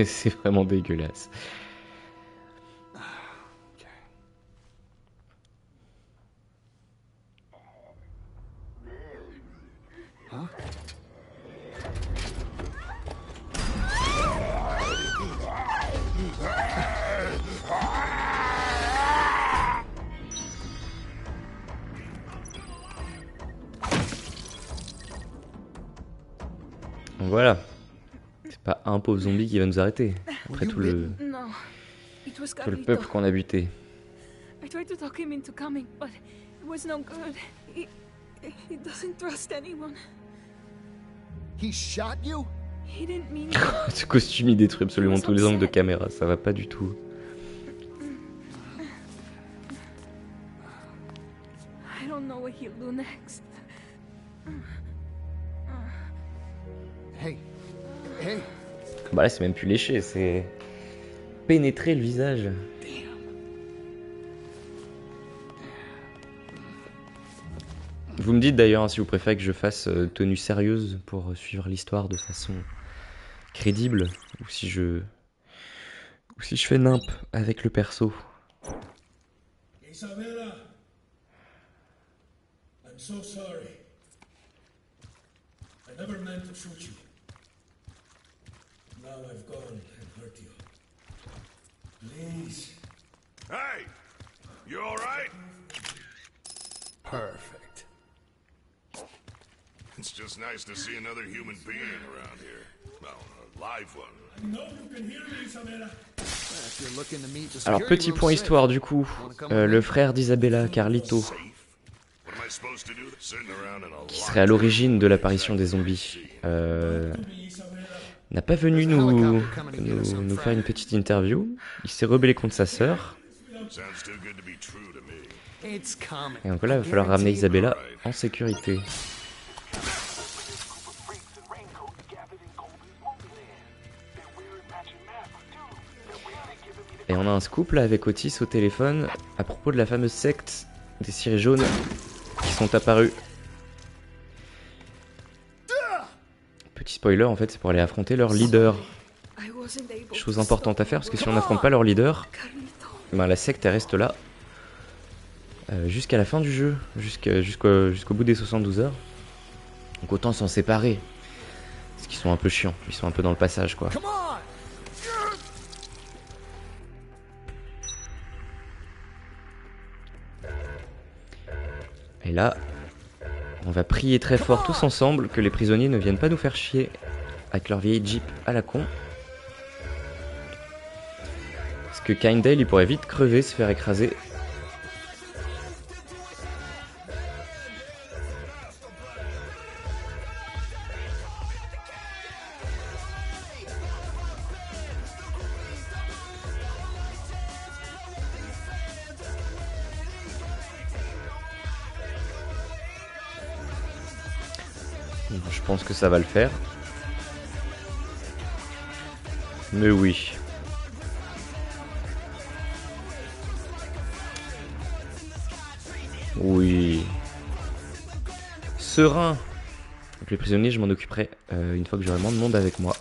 C'est vraiment dégueulasse. Voilà. C'est pas un pauvre zombie qui va nous arrêter. Après tout le peuple qu'on a buté. I tried to talk him into coming, but it was no good. He doesn't trust anyone. He shot you? He didn't mean Ce costume il détruit absolument tous les angles de caméra, ça va pas du tout. I don't know what he'll do next. Hey. Hey. Bah là c'est même plus léché, c'est pénétrer le visage. Vous me dites d'ailleurs si vous préférez que je fasse tenue sérieuse pour suivre l'histoire de façon crédible ou si je fais nimp avec le perso. Isabella! I'm so sorry. I never meant to shoot you. Now I've gone and hurt you. Please. Hey! You alright? Perfect. It's just nice to see another human being around here. Well, a live one. I know you can hear me, Isabella. If you're looking to meet the Alors security petit room point safe, histoire du coup, wanna come le with me? frère d'Isabella, Carlito, What am I supposed to do? Sitting around in a qui serait à l'origine de l'apparition des zombies, n'a pas venu nous faire une petite interview. Il s'est rebellé contre sa sœur. Sounds too good to be true to me. It's coming. Et donc là, il va falloir ramener Isabella en sécurité. Et on a un scoop là avec Otis au téléphone à propos de la fameuse secte des cirés jaunes qui sont apparus. Petit spoiler, en fait, c'est pour aller affronter leur leader. Chose importante à faire parce que si on n'affronte pas leur leader, ben la secte elle reste là jusqu'à la fin du jeu, jusqu'au bout des 72 heures. Donc autant s'en séparer. Parce qu'ils sont un peu chiants, ils sont un peu dans le passage quoi. Et là, on va prier très fort tous ensemble que les prisonniers ne viennent pas nous faire chier avec leur vieille Jeep à la con. Parce que Kindale il pourrait vite crever, se faire écraser. Je pense que ça va le faire. Mais oui. Oui. Serein. Donc les prisonniers, je m'en occuperai une fois que j'aurai moins de monde avec moi.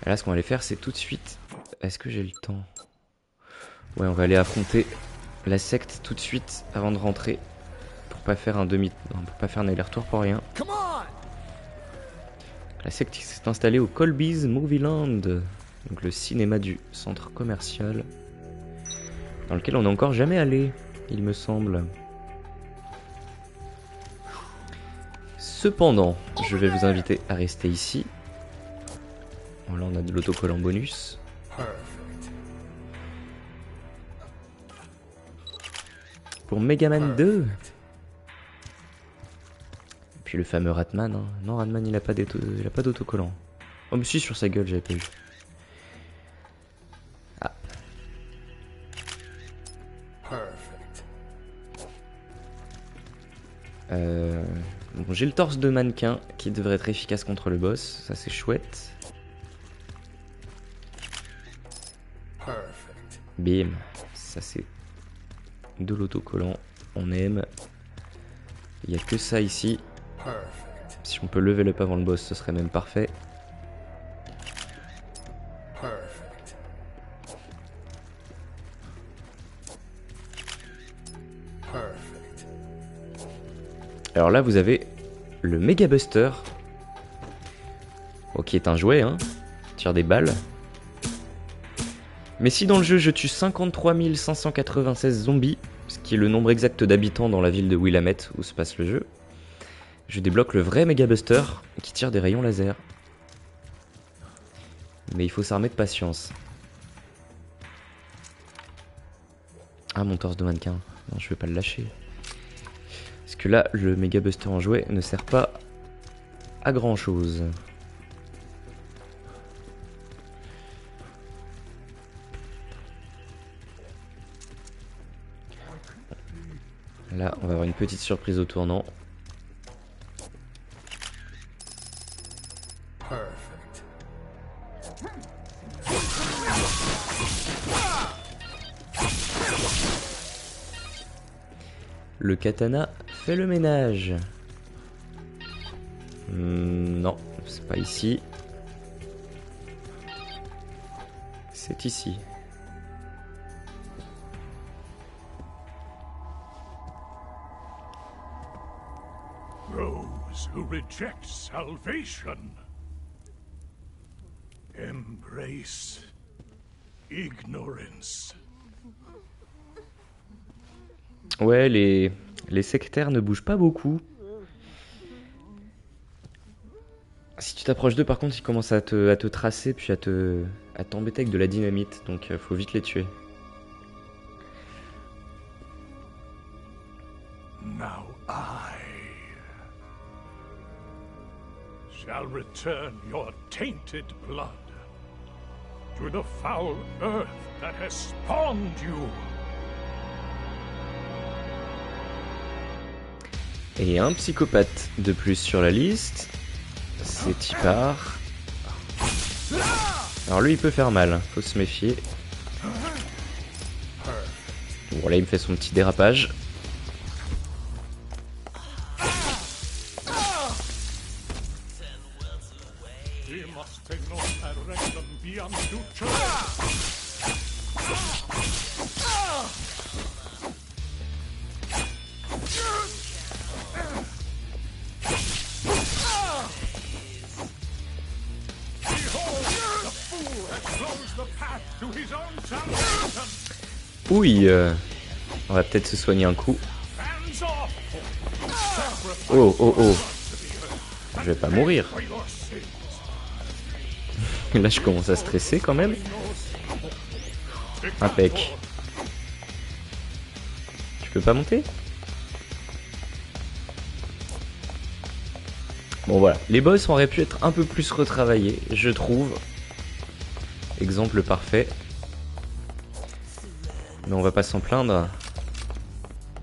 Et là, ce qu'on va aller faire, c'est tout de suite... Est-ce que j'ai le temps? Ouais, on va aller affronter la secte tout de suite avant de rentrer. Pour pas faire un pour pas faire un aller-retour pour rien. La secte s'est installée au Colby's Movie Land, donc le cinéma du centre commercial, dans lequel on n'est encore jamais allé, il me semble. Cependant, je vais vous inviter à rester ici. Bon, là, on a de l'autocollant bonus. Pour Mega Man 2. Puis le fameux Ratman, hein. Non, Ratman il a pas d'autocollant. Oh mais si, sur sa gueule j'avais pas vu. Ah. Bon, j'ai le torse de mannequin qui devrait être efficace contre le boss, ça c'est chouette. Bim, ça c'est de l'autocollant, on aime. Il n'y a que ça ici. Si on peut level up avant le boss, ce serait même parfait. Alors là, vous avez le Mega Buster. Bon, qui est un jouet, hein. Tire des balles. Mais si dans le jeu, je tue 53 596 zombies, ce qui est le nombre exact d'habitants dans la ville de Willamette où se passe le jeu, je débloque le vrai Mega Buster qui tire des rayons laser. Mais il faut s'armer de patience. Ah, mon torse de mannequin. Non, je vais pas le lâcher. Parce que là, le Mega Buster en jouet ne sert pas à grand chose. Là, on va avoir une petite surprise au tournant. Le katana fait le ménage. Non, c'est pas ici. C'est ici. Those who reject salvation embrace ignorance. Ouais, les sectaires ne bougent pas beaucoup. Si tu t'approches d'eux, par contre, ils commencent à te tracer, puis à t'embêter avec de la dynamite, donc faut vite les tuer. Now I shall return your tainted blood to the foul earth that has spawned you. Et un psychopathe de plus sur la liste, c'est Tipar. Alors lui il peut faire mal, faut se méfier. Bon là il me fait son petit dérapage. Oui, on va peut-être se soigner un coup. Oh, oh, oh. Je vais pas mourir. Là, je commence à stresser quand même. Impec. Tu peux pas monter? Bon, voilà. Les boss auraient pu être un peu plus retravaillés, je trouve. Exemple parfait. Mais on va pas s'en plaindre.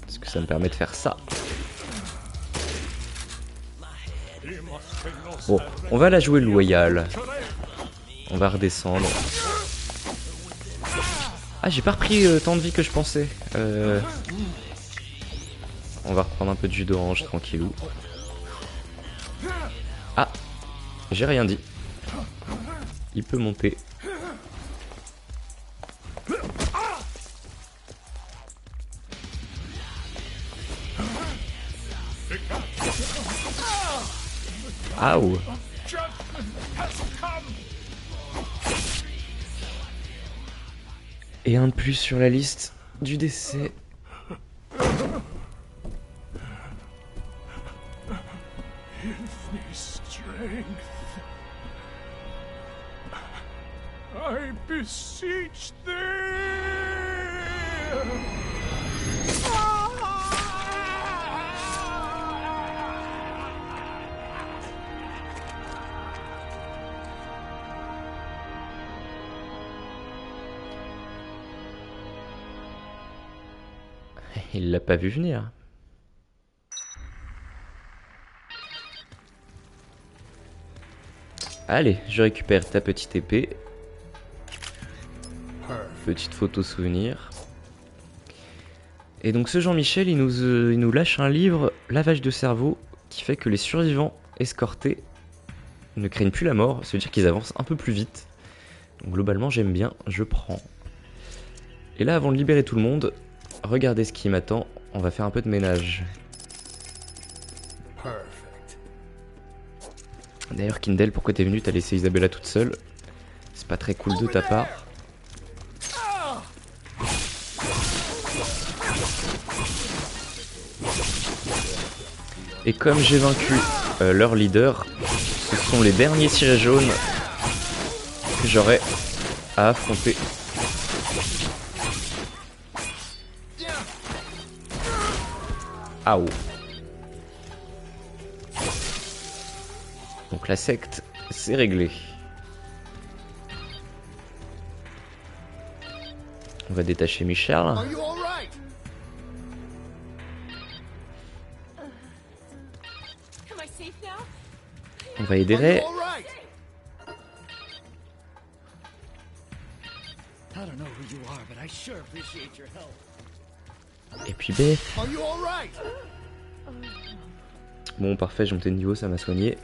Parce que ça me permet de faire ça. Bon, on va la jouer loyale. On va redescendre. Ah, j'ai pas repris tant de vie que je pensais. On va reprendre un peu de jus d'orange, tranquillou. Ah, j'ai rien dit. Il peut monter. Aouh. Et un de plus sur la liste du décès. I beseech thee. Il l'a pas vu venir. Allez, je récupère ta petite épée. Petite photo souvenir. Et donc ce Jean-Michel, il nous lâche un livre, Lavage de cerveau, qui fait que les survivants escortés ne craignent plus la mort. Ça veut dire qu'ils avancent un peu plus vite. Donc globalement, j'aime bien, je prends. Et là, avant de libérer tout le monde, regardez ce qui m'attend. On va faire un peu de ménage. D'ailleurs, Kindle, pourquoi t'es venu? T'as laissé Isabella toute seule. C'est pas très cool de ta part. Et comme j'ai vaincu leur leader, ce sont les derniers cirés jaunes que j'aurai à affronter. Aouh. Donc la secte, c'est réglé. On va détacher Michel. On va aider Ray. Et puis Beth. Bon, parfait, j'ai monté de niveau, ça m'a soigné.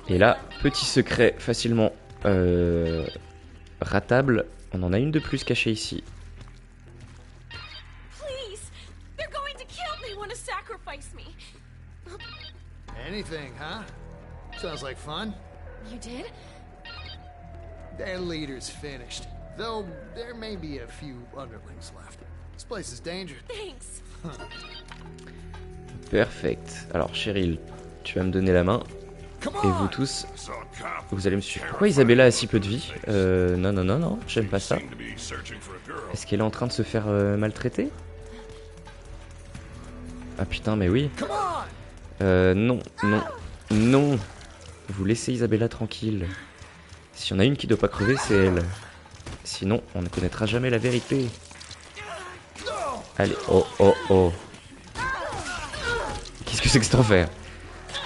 Et là, petit secret facilement ratable. On en a une de plus cachée ici. Anything, huh? Sounds like fun. You did? Their leader's finished. Though there may be a few underlings left. This place is dangerous. Thanks. Perfect. Alors, Cheryl, tu vas me donner la main. Et vous tous, vous allez me suivre. Pourquoi Isabella a si peu de vie? Non, non, non, non, j'aime pas ça. Est-ce qu'elle est en train de se faire maltraiter? Ah putain, mais oui. Non, non, non. Vous laissez Isabella tranquille. S'il y en a une qui doit pas crever, c'est elle. Sinon, on ne connaîtra jamais la vérité. Allez, oh, oh, oh. Qu'est-ce que c'est que cet enfer?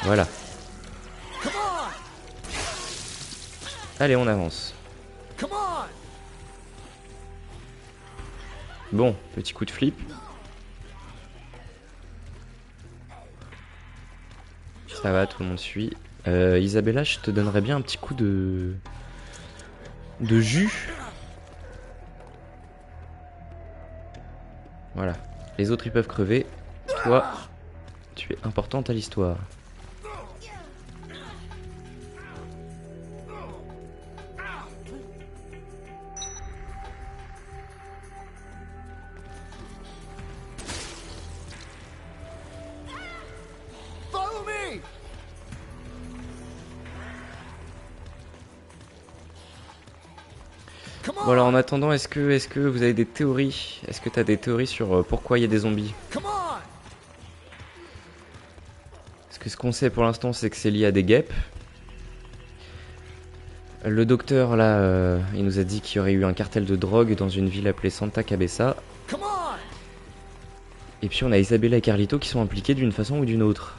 Voilà. Allez, on avance. Bon, petit coup de flip. Ça va, tout le monde suit. Isabella, je te donnerais bien un petit coup de jus. Voilà. Les autres, ils peuvent crever. Toi, tu es importante à l'histoire. Voilà, en attendant, est-ce que vous avez des théories? Est-ce que tu as des théories sur pourquoi il y a des zombies? Parce que ce qu'on sait pour l'instant, c'est que c'est lié à des guêpes. Le docteur, là, il nous a dit qu'il y aurait eu un cartel de drogue dans une ville appelée Santa Cabeza. Et puis on a Isabella et Carlito qui sont impliqués d'une façon ou d'une autre.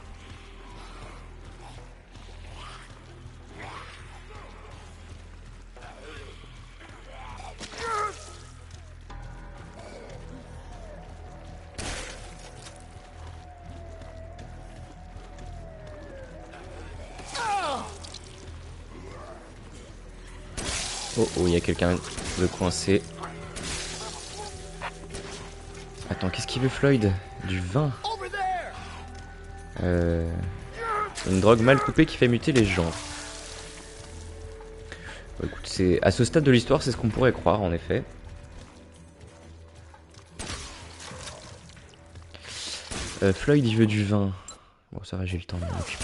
Oh oh, il y a quelqu'un de coincé. Attends, qu'est-ce qu'il veut Floyd? Du vin. Une drogue mal coupée qui fait muter les gens. Bon, écoute, c'est à ce stade de l'histoire, c'est ce qu'on pourrait croire en effet. Floyd il veut du vin. Bon ça va, j'ai le temps de m'en occuper.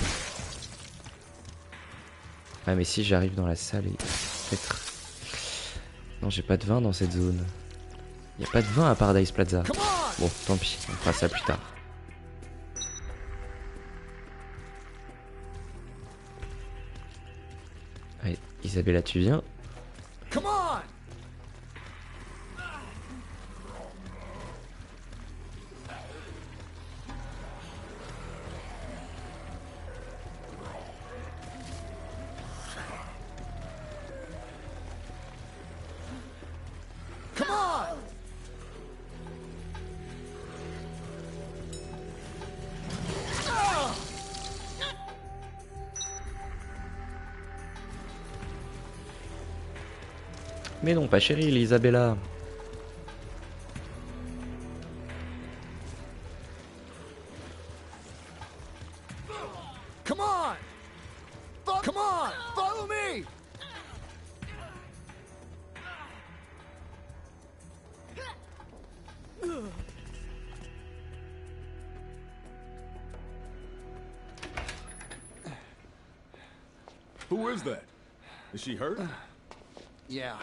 Ah mais si j'arrive dans la salle et peut-être... Non, j'ai pas de vin dans cette zone. Y a pas de vin à Paradise Plaza. Bon, tant pis, on fera ça plus tard. Allez, Isabella, tu viens? Mais non, pas Cheryl, Isabella. Come on! Come on! Follow me! Who is that? Is she hurt? Yeah.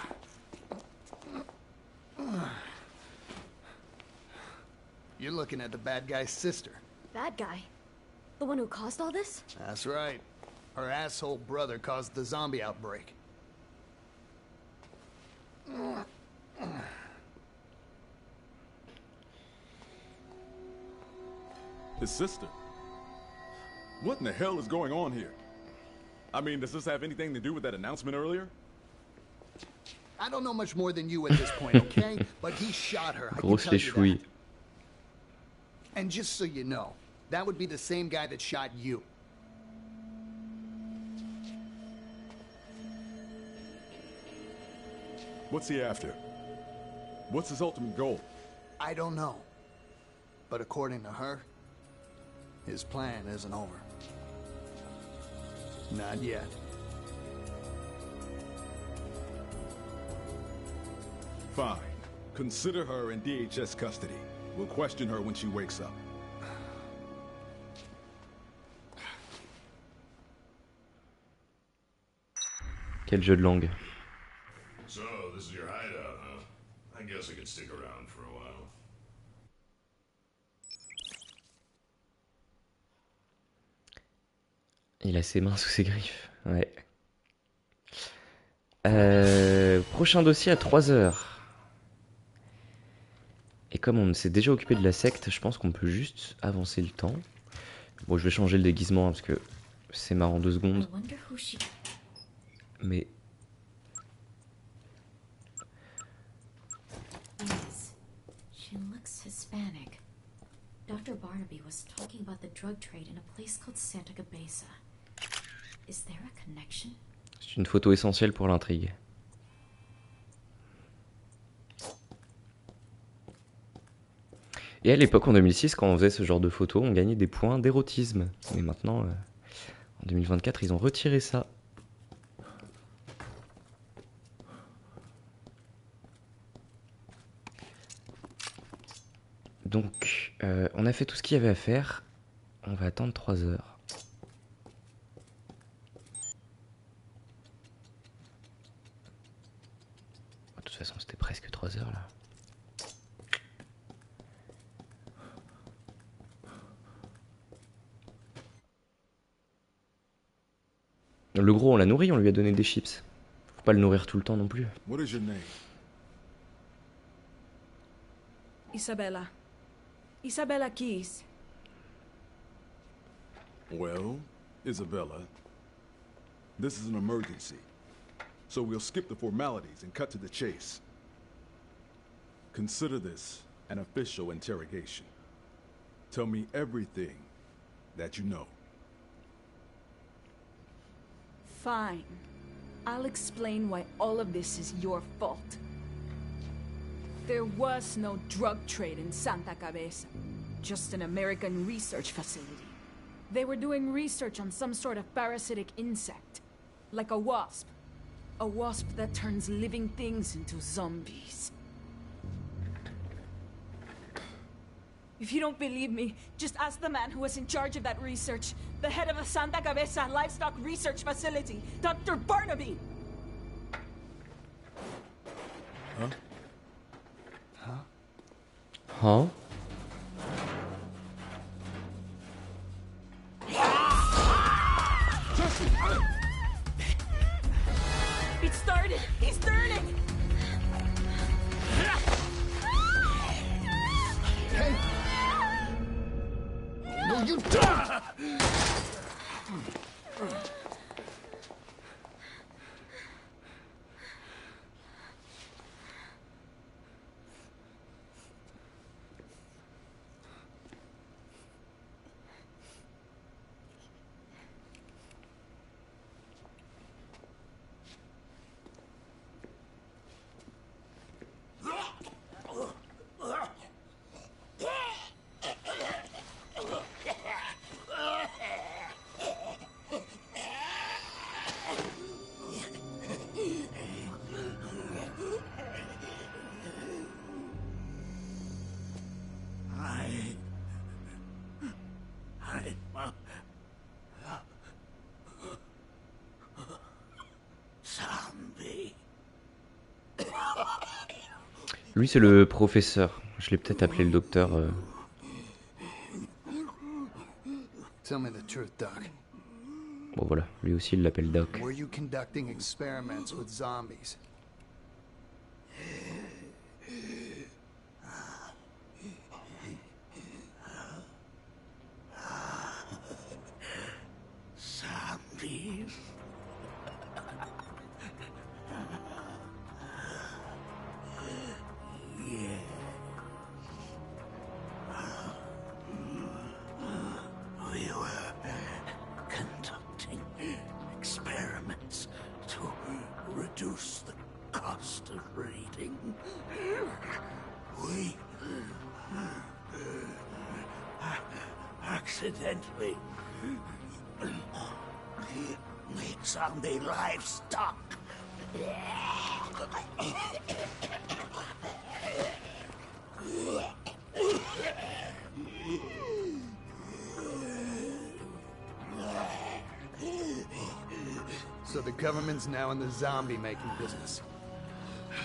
You're looking at the bad guy's sister. Bad guy? The one who caused all this? That's right. Her asshole brother caused the zombie outbreak. His sister? What in the hell is going on here? I mean, does this have anything to do with that announcement earlier? I don't know much more than you at this point, okay? But he shot her. I can Grosse tell you léchouille. that. And just so you know, that would be the same guy that shot you. What's he after? What's his ultimate goal? I don't know. But according to her, his plan isn't over. Not yet. Fine. Consider her in DHS custody. We'll question her when she wakes up. Quel jeu de langue. So, this is your hideout, huh? I guess I could stick around for a while. Il a ses mains sous ses griffes. Ouais. Prochain dossier à 3h. Et comme on s'est déjà occupé de la secte, je pense qu'on peut juste avancer le temps. Bon, je vais changer le déguisement hein, parce que c'est marrant 2 secondes. Mais... Yes, she looks Hispanic. Dr. Barnaby was talking about the drug trade in a place called Santa Cabeza. Is there a connection? C'est une photo essentielle pour l'intrigue. Et à l'époque, en 2006, quand on faisait ce genre de photos, on gagnait des points d'érotisme. Mais maintenant, en 2024, ils ont retiré ça. Donc, on a fait tout ce qu'il y avait à faire. On va attendre 3 heures. De toute façon, c'était presque 3 heures là. Le gros, on l'a nourri, on lui a donné des chips. Faut pas le nourrir tout le temps non plus. What is your name? Isabella. Isabella Keys. Well, Isabella, this is an emergency. So we'll skip the formalities and cut to the chase. Consider this an official interrogation. Tell me everything that you know. Fine. I'll explain why all of this is your fault. There was no drug trade in Santa Cabeza. Just an American research facility. They were doing research on some sort of parasitic insect. Like a wasp. A wasp that turns living things into zombies. If you don't believe me, just ask the man who was in charge of that research. The head of the Santa Cabeza Livestock Research Facility, Dr. Barnaby! Huh? Huh? It started! He's turning! Hey! No, you don't! Lui, c'est le professeur. Je l'ai peut-être appelé le docteur. Tell me the truth, Doc. Bon, voilà. Lui aussi, il l'appelle Doc. Were you conducting experiments with zombies? Zombies? We were conducting experiments to reduce the cost of breeding. We accidentally zombie livestock. So the government's now in the zombie-making business.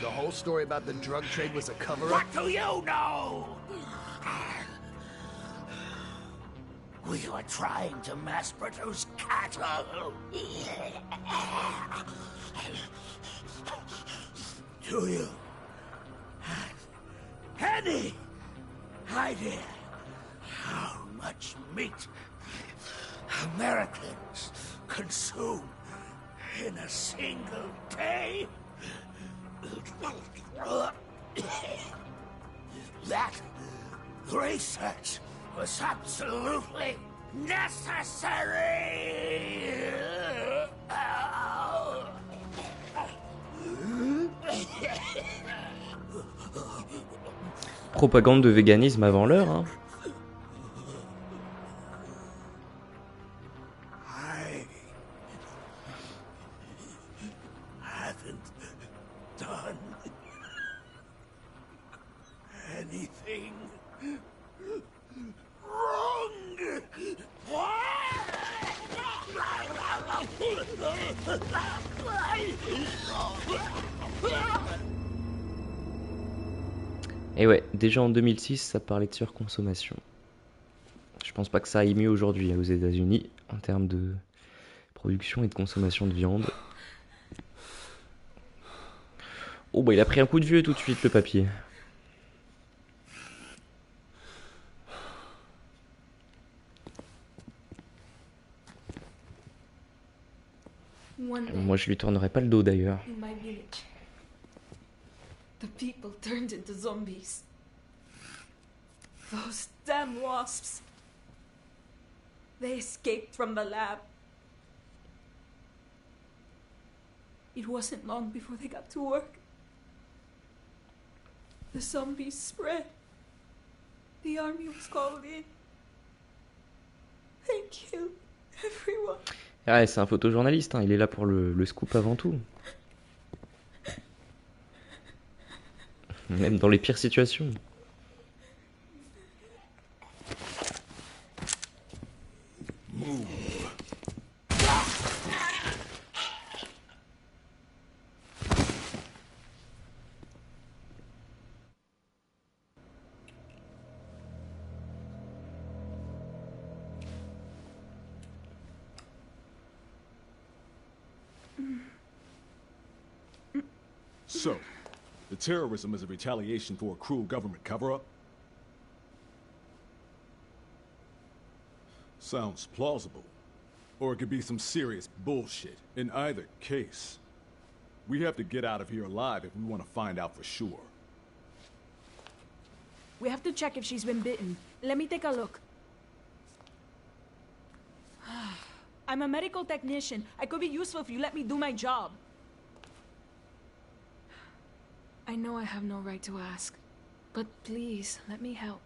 The whole story about the drug trade was a cover-up? What do you know? We were trying to mass-produce cattle. Do you have any idea how much meat Americans consume in a single day? That research was absolutely necessary. Propagande de véganisme avant l'heure, hein. I haven't done anything wrong. Et ouais, déjà en 2006, ça parlait de surconsommation. Je pense pas que ça aille mieux aujourd'hui aux États-Unis en termes de production et de consommation de viande. Oh bah il a pris un coup de vieux tout de suite le papier. Moi je lui tournerai pas le dos d'ailleurs. In my village, the people turned into zombies. Those damn wasps. They escaped from the lab. It wasn't long before they got to work. The zombies spread. The army was called in. They killed everyone. Ah, c'est un photojournaliste, hein. Il est là pour le scoop avant tout. Même dans les pires situations. So, the terrorism is a retaliation for a cruel government cover-up? Sounds plausible. Or it could be some serious bullshit. In either case, we have to get out of here alive if we want to find out for sure. We have to check if she's been bitten. Let me take a look. I'm a medical technician. I could be useful if you let me do my job. I know I have no right to ask, but please, let me help.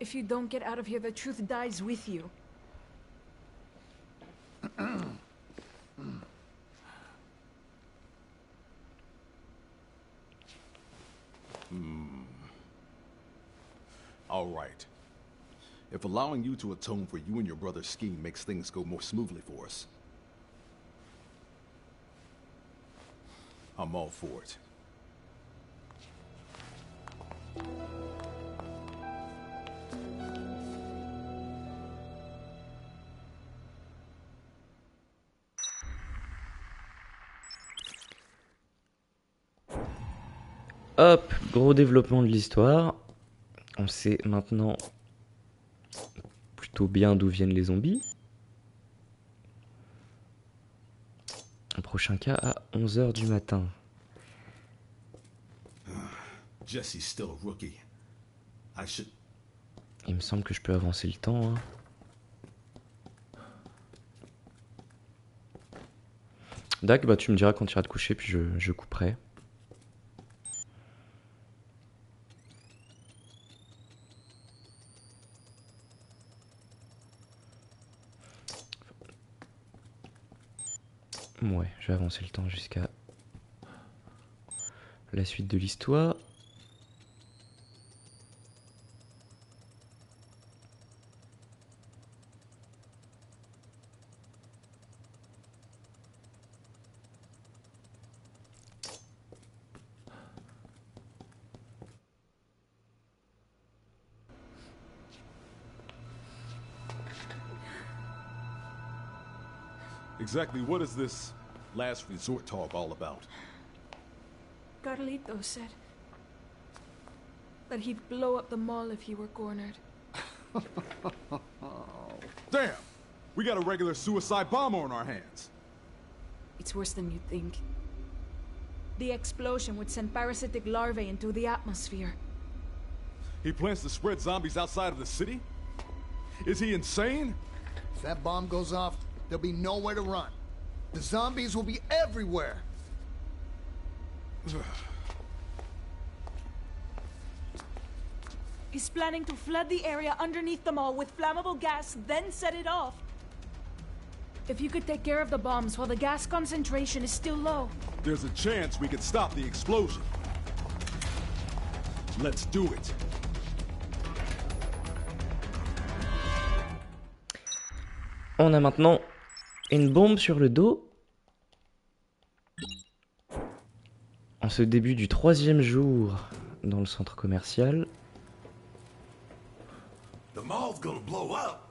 If you don't get out of here, the truth dies with you. All right. If allowing you to atone for you and your brother's scheme makes things go more smoothly for us, I'm all for it. Hop, gros développement de l'histoire. On sait maintenant plutôt bien d'où viennent les zombies. Un prochain cas à 11h du matin. Jesse's still a rookie. I should... Il me semble que je peux avancer le temps, hein. Dac, bah tu me diras quand tu iras te coucher, puis je couperai. Ouais, je vais avancer le temps jusqu'à la suite de l'histoire. Exactly what is this last resort talk all about? Carlito said that he'd blow up the mall if he were cornered. Damn! We got a regular suicide bomber on our hands. It's worse than you think. The explosion would send parasitic larvae into the atmosphere. He plans to spread zombies outside of the city? Is he insane? If that bomb goes off, there'll be nowhere to run. The zombies will be everywhere. He's planning to flood the area underneath the mall with flammable gas, then set it off. If you could take care of the bombs while the gas concentration is still low. There's a chance we could stop the explosion. Let's do it. On a maintenant une bombe sur le dos. En ce début du 3e jour dans le centre commercial. The mall's gonna blow up.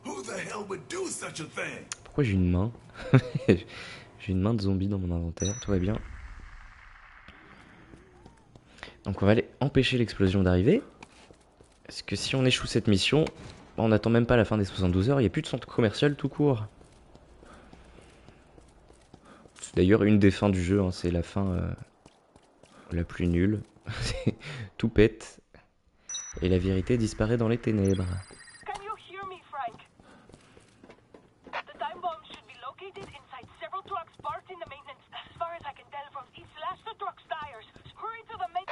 Who the hell would do such a thing? Pourquoi j'ai une main? J'ai une main de zombie dans mon inventaire, tout va bien. Donc on va aller empêcher l'explosion d'arriver. Parce que si on échoue cette mission, on n'attend même pas la fin des 72 heures, il n'y a plus de centre commercial tout court. C'est d'ailleurs une des fins du jeu, hein, c'est la fin la plus nulle. Tout pète. Et la vérité disparaît dans les ténèbres. Can you hear me, Frank? The time bomb should be located inside several trucks parked in the maintenance. As far as I can tell from each last the truck's tires. Hurry to the main.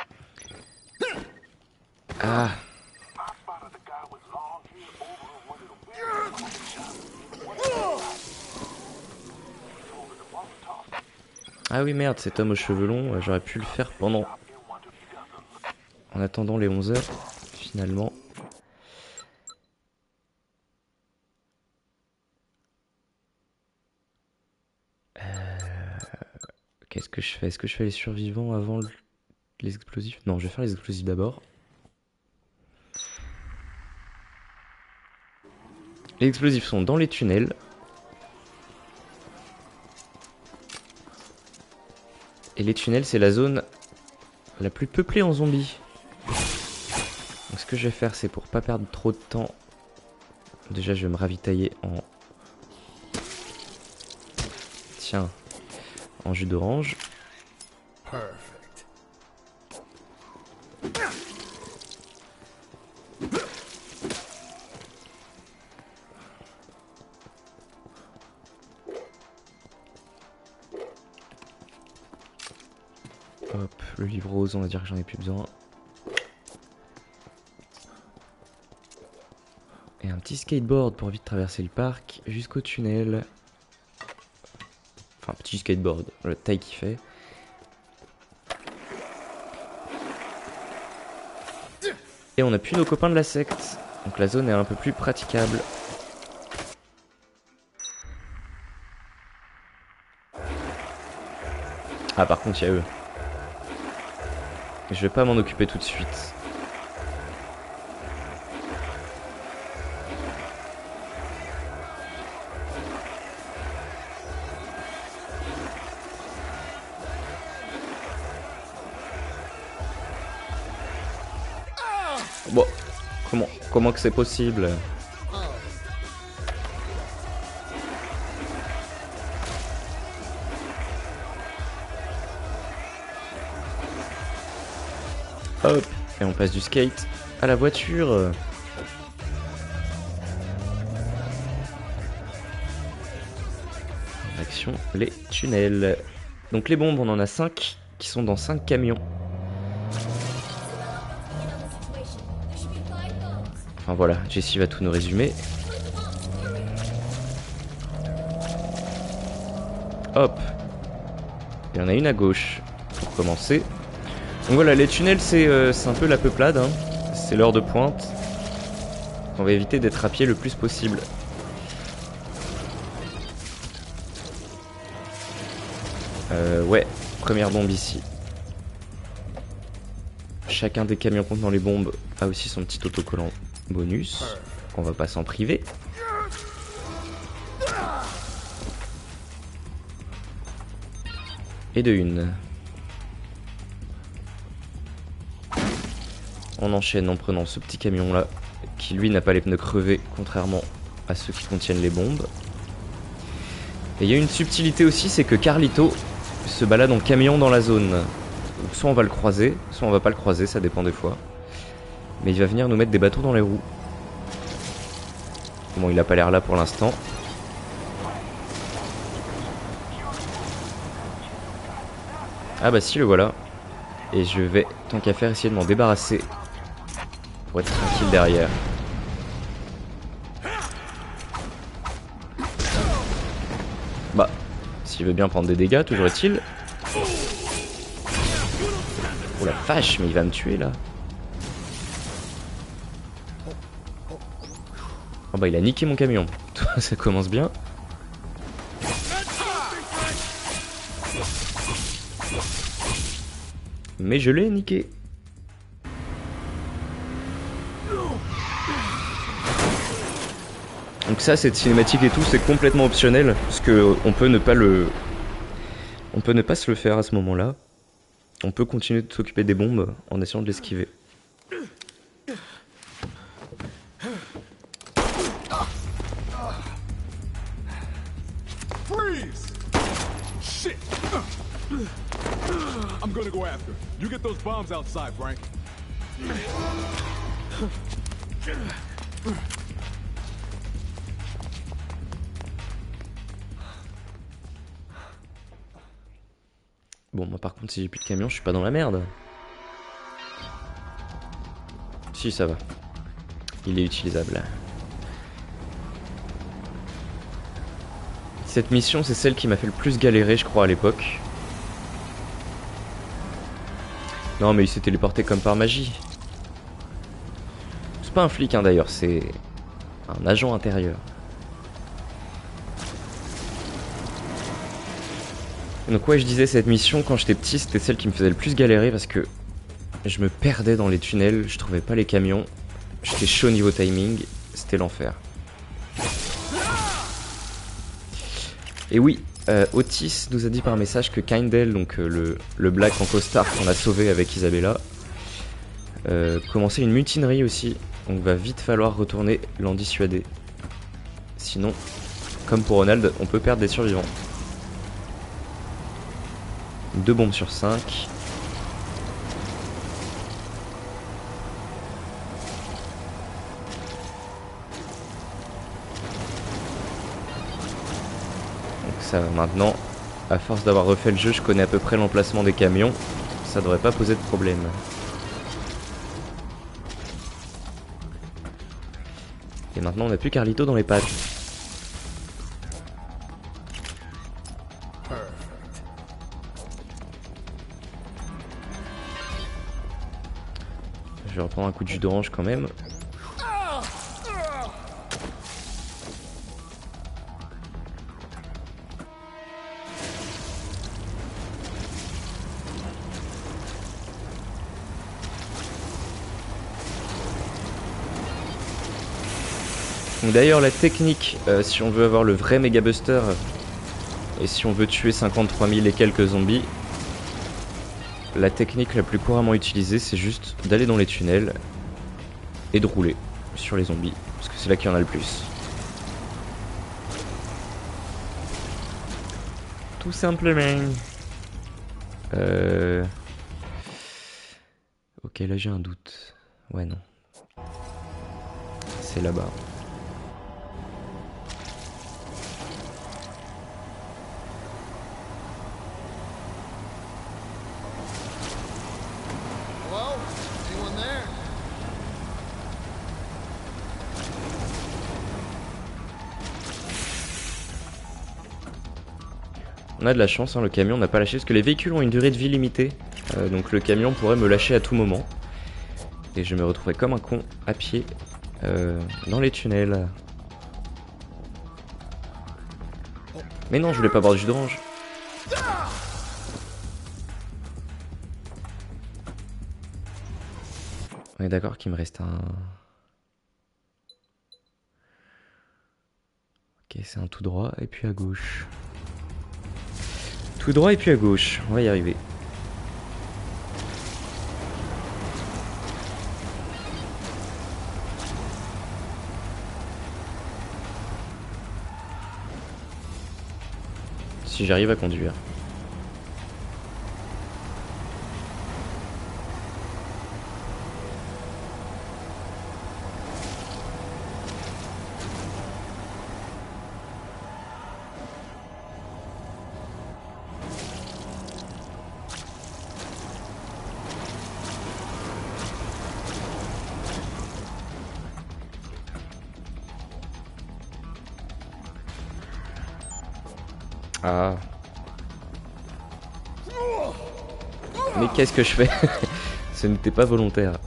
Ah. Ah oui merde, cet homme aux cheveux longs, j'aurais pu le faire pendant... En attendant les 11 heures, finalement. Qu'est-ce que je fais? Est-ce que je fais les survivants avant les explosifs? Non, je vais faire les explosifs d'abord. Les explosifs sont dans les tunnels. Et les tunnels, c'est la zone la plus peuplée en zombies. Donc ce que je vais faire, c'est pour pas perdre trop de temps. Déjà, je vais me ravitailler en... Tiens, en jus d'orange. Perfect. Hop, le livre rose, on va dire que j'en ai plus besoin. Et un petit skateboard pour vite traverser le parc jusqu'au tunnel. Enfin, petit skateboard, la taille qu'il fait. Et on a plus nos copains de la secte. Donc la zone est un peu plus praticable. Ah, par contre, il y a eux. Je vais pas m'en occuper tout de suite. Bon, comment que c'est possible? Hop, et on passe du skate à la voiture. Action, les tunnels. Donc les bombes, on en a 5 qui sont dans 5 camions. Enfin voilà, Jessie va tout nous résumer. Hop. Il y en a une à gauche pour commencer. Donc voilà, les tunnels c'est un peu la peuplade, hein. C'est l'heure de pointe. On va éviter d'être à pied le plus possible. Ouais, première bombe ici. Chacun des camions contenant les bombes a aussi son petit autocollant bonus. On va pas s'en priver. Et de une. On enchaîne en prenant ce petit camion là, qui lui n'a pas les pneus crevés, contrairement à ceux qui contiennent les bombes. Et il y a une subtilité aussi, c'est que Carlito se balade en camion dans la zone. Donc soit on va le croiser, soit on va pas le croiser, ça dépend des fois. Mais il va venir nous mettre des bâtons dans les roues. Bon, il a pas l'air là pour l'instant. Ah bah si, le voilà. Et je vais, tant qu'à faire, essayer de m'en débarrasser. Pour être tranquille derrière. Bah, s'il veut bien prendre des dégâts, toujours est-il. Oh la vache, mais il va me tuer là. Oh bah il a niqué mon camion. Ça commence bien. Mais je l'ai niqué. Donc ça, cette cinématique et tout, c'est complètement optionnel, parce que on peut ne pas se le faire à ce moment-là. On peut continuer de s'occuper des bombes en essayant de l'esquiver. Freeze! Shit! I'm gonna go after. You get those bombs outside, Frank. Bon, moi par contre, si j'ai plus de camion, je suis pas dans la merde. Si, ça va. Il est utilisable. Cette mission, c'est celle qui m'a fait le plus galérer, je crois, à l'époque. Non, mais il s'est téléporté comme par magie. C'est pas un flic, hein, d'ailleurs, c'est un agent intérieur. Donc ouais, je disais, cette mission, quand j'étais petit, c'était celle qui me faisait le plus galérer parce que je me perdais dans les tunnels, je trouvais pas les camions, j'étais chaud niveau timing, c'était l'enfer. Et oui, Otis nous a dit par message que Kindle, donc le black en costard qu'on a sauvé avec Isabella, commençait une mutinerie aussi, donc va vite falloir retourner l'en dissuader. Sinon, comme pour Ronald, on peut perdre des survivants. 2 bombes sur 5. Donc ça, maintenant, à force d'avoir refait le jeu, je connais à peu près l'emplacement des camions. Ça devrait pas poser de problème. Et maintenant, on n'a plus Carlito dans les pattes. Je vais reprendre un coup de jus d'orange quand même. Donc d'ailleurs la technique, si on veut avoir le vrai Mega Buster et si on veut tuer 53 000 et quelques zombies, la technique la plus couramment utilisée, c'est juste d'aller dans les tunnels et de rouler sur les zombies, parce que c'est là qu'il y en a le plus. Tout simplement. Ok, là j'ai un doute. Ouais, non. C'est là-bas. On a de la chance, hein, le camion n'a pas lâché, parce que les véhicules ont une durée de vie limitée. Donc le camion pourrait me lâcher à tout moment. Et je me retrouverai comme un con à pied dans les tunnels. Mais non, je voulais pas boire du jus d'orange. On est d'accord qu'il me reste un... Ok, c'est un tout droit et puis à gauche. Tout droit et puis à gauche, on va y arriver. Si j'arrive à conduire. Ah. Mais qu'est-ce que je fais? Ce n'était pas volontaire.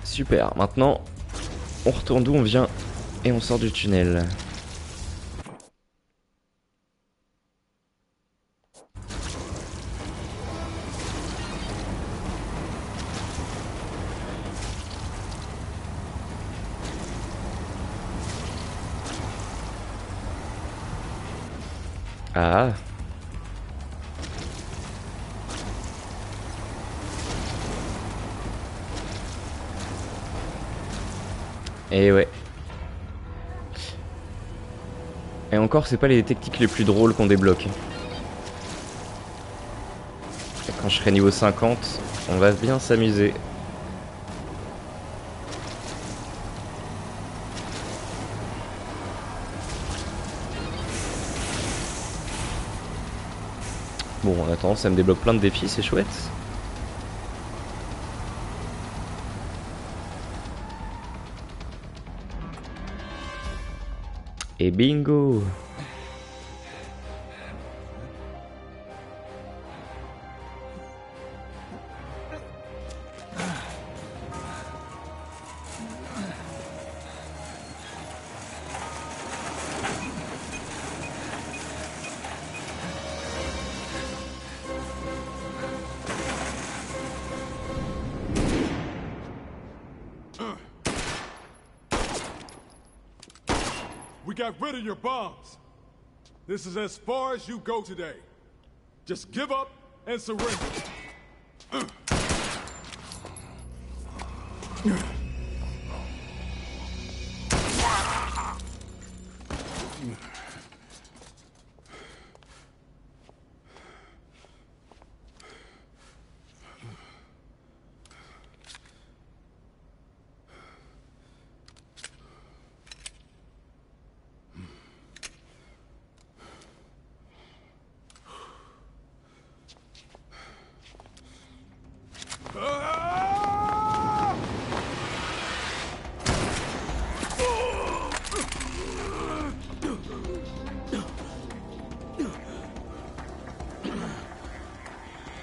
Super, maintenant on retourne d'où on vient et on sort du tunnel. Ah. Et ouais. Et encore, c'est pas les techniques les plus drôles qu'on débloque. Et quand je serai niveau 50, on va bien s'amuser. Bon, en attendant, ça me débloque plein de défis, c'est chouette. Et bingo! We got rid of your bombs. This is as far as you go today. Just give up and surrender.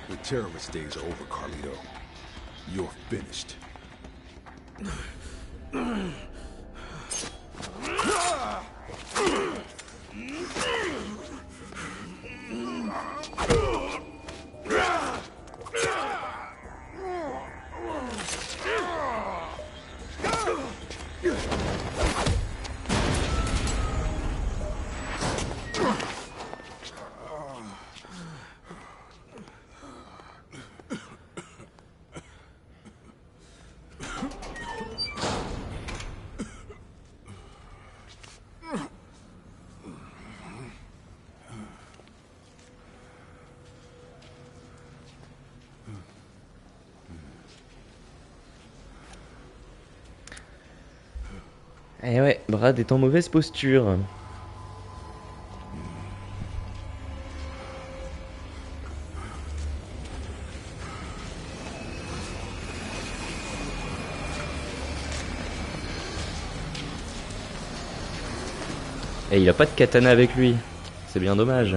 The terrorist days are over, Carlito. You're finished. Eh ouais, Brad est en mauvaise posture. Et il a pas de katana avec lui. C'est bien dommage.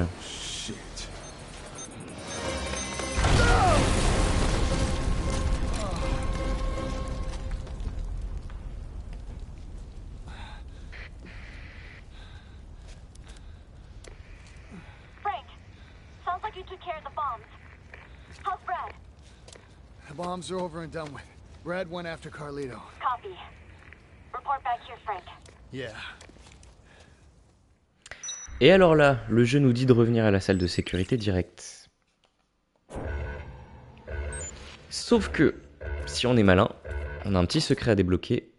Frank, sounds like you took care of the bombs. How's Brad? The bombs are over and done with. Brad went after Carlito. Copy. Report back here, Frank. Yeah. Et alors là, le jeu nous dit de revenir à la salle de sécurité direct. Sauf que, si on est malin, on a un petit secret à débloquer.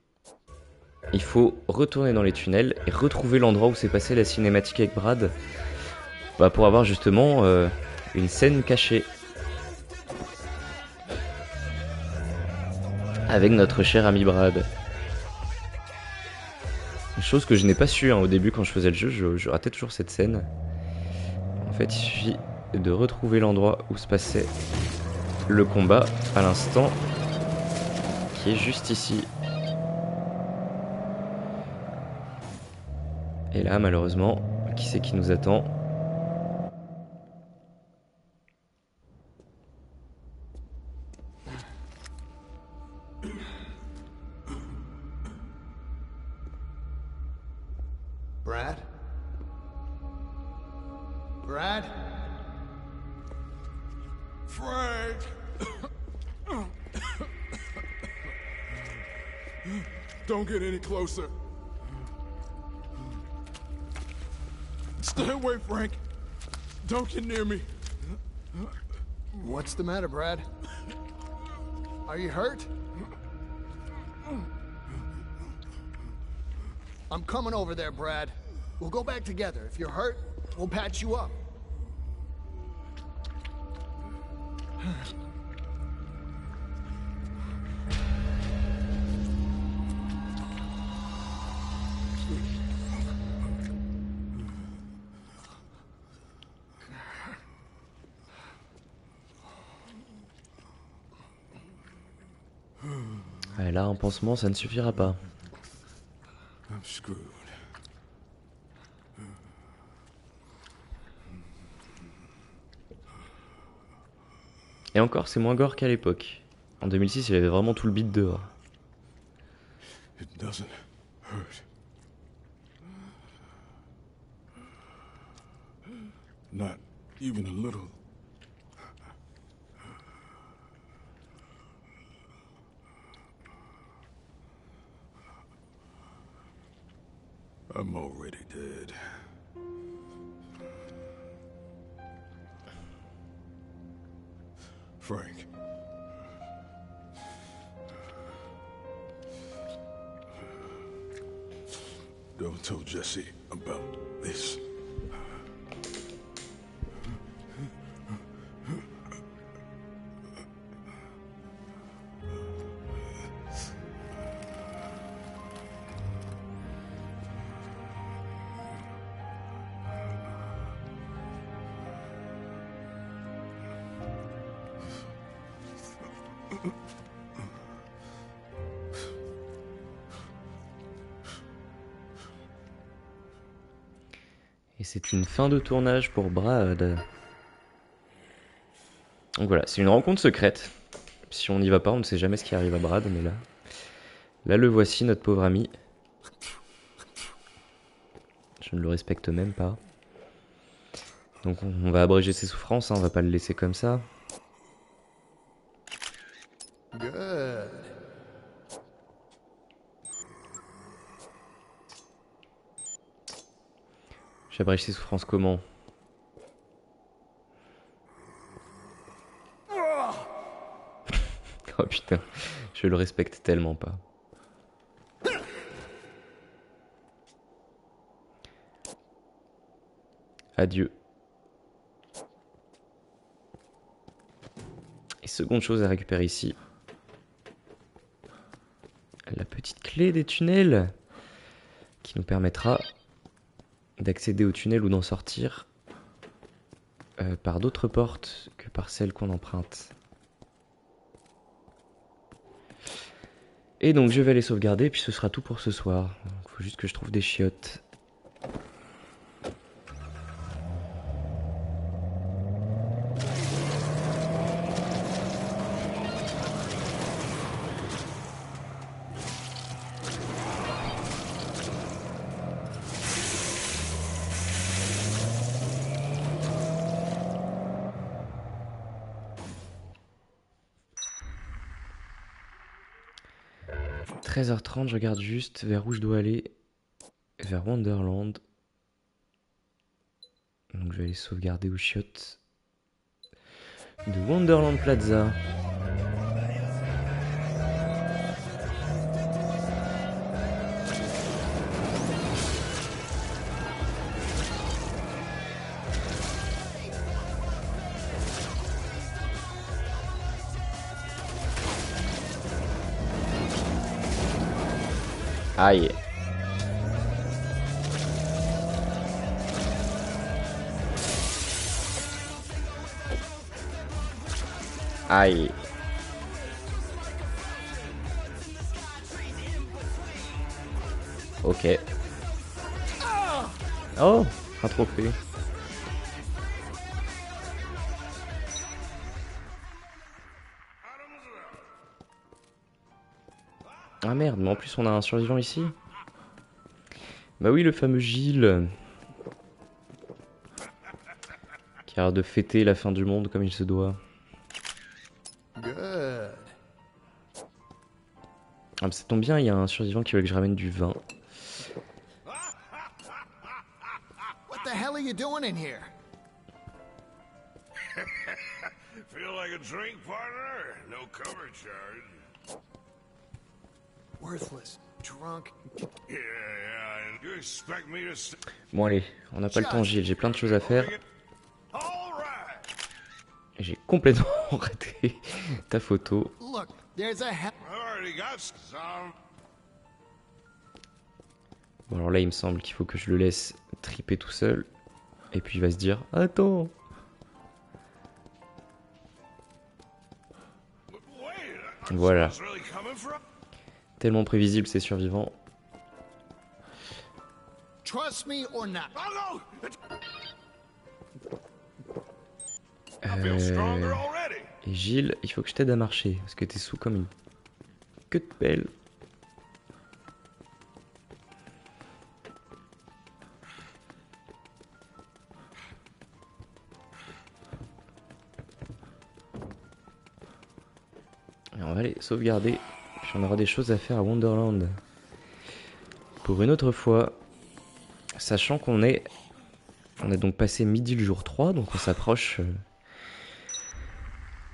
Il faut retourner dans les tunnels et retrouver l'endroit où s'est passée la cinématique avec Brad. Bah, pour avoir justement une scène cachée. Avec notre cher ami Brad. Chose que je n'ai pas su au début quand je faisais le jeu, je ratais toujours cette scène. En fait, il suffit de retrouver l'endroit où se passait le combat à l'instant, qui est juste ici. Et là, malheureusement, qui c'est qui nous attend ? Brad? Brad? Frank! Don't get any closer. Stay away, Frank. Don't get near me. What's the matter, Brad? Are you hurt? I'm coming over there, Brad. We'll go back together. If you're hurt, we'll patch you up. Ouais, là, un pansement, ça ne suffira pas. I'm screwed. Et encore, c'est moins gore qu'à l'époque. En 2006, il avait vraiment tout le beat dehors. It doesn't hurt. Not even a little. I'm already dead. Frank. Don't tell Jesse about this. Et c'est une fin de tournage pour Brad. Donc voilà, c'est une rencontre secrète. Si on n'y va pas, on ne sait jamais ce qui arrive à Brad, mais là le voici, notre pauvre ami. Je ne le respecte même pas. Donc on va abréger ses souffrances, hein, on va pas le laisser comme ça. Good. J'abrège ses souffrances comment? Oh putain, je le respecte tellement pas. Adieu. Et seconde chose à récupérer ici. La petite clé des tunnels. Qui nous permettra d'accéder au tunnel ou d'en sortir par d'autres portes que par celles qu'on emprunte. Et donc je vais aller sauvegarder, puis ce sera tout pour ce soir. Il faut juste que je trouve des chiottes. 13h30, je regarde juste vers où je dois aller. Vers Wonderland. Donc je vais aller sauvegarder aux chiottes de Wonderland Plaza. Aïe. Aïe. Ok. Oh, un trophée. Ah merde, mais en plus on a un survivant ici. Bah oui, le fameux Gilles. Qui a l'air de fêter la fin du monde comme il se doit. Good. Ah bah ça tombe bien, il y a un survivant qui veut que je ramène du vin. What the hell are you doing in here? Feel like a drink, partner? No cover charge. Worthless, drunk. Yeah. You expect me to... Bon allez, on n'a pas le temps Gilles, j'ai plein de choses à faire. J'ai complètement raté ta photo. Look, there's a Already got some. Bon alors là il me semble qu'il faut que je le laisse triper tout seul. Et puis il va se dire, attends. Voilà. Tellement prévisible ces survivants. Trust me or not. Et Gilles, il faut que je t'aide à marcher, parce que t'es sous comme une queue de pelle. Et on va aller sauvegarder, puis on aura des choses à faire à Wonderland. Pour une autre fois, sachant qu'on a donc passé midi le jour 3, donc on s'approche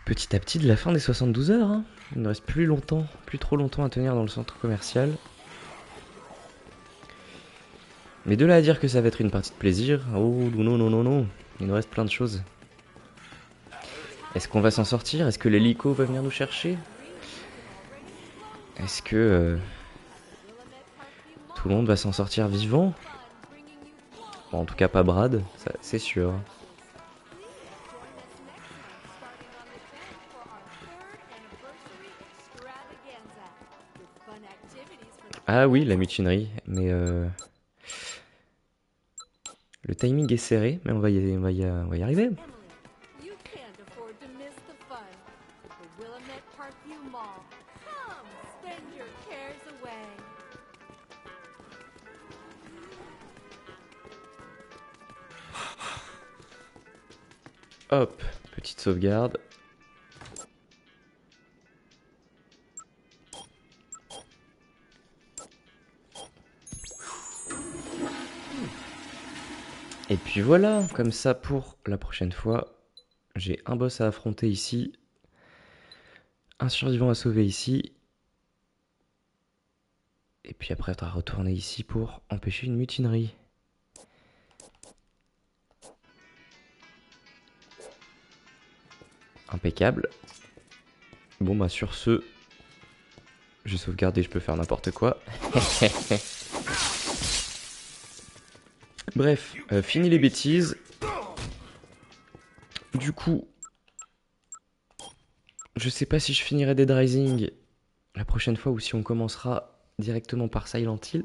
petit à petit de la fin des 72 heures. Hein. Il ne reste plus trop longtemps à tenir dans le centre commercial. Mais de là à dire que ça va être une partie de plaisir, oh non, il nous reste plein de choses. Est-ce qu'on va s'en sortir? Est-ce que l'hélico va venir nous chercher? Est-ce que tout le monde va s'en sortir vivant? Bon, en tout cas pas Brad, ça c'est sûr. Ah oui, la mutinerie, mais le timing est serré, mais on va y arriver. Hop, petite sauvegarde. Et puis voilà, comme ça pour la prochaine fois, j'ai un boss à affronter ici, un survivant à sauver ici, et puis après on va retourner ici pour empêcher une mutinerie. Impeccable. Bon bah sur ce, j'ai sauvegardé, je peux faire n'importe quoi. Bref, fini les bêtises. Du coup, je sais pas si je finirai Dead Rising la prochaine fois ou si on commencera directement par Silent Hill.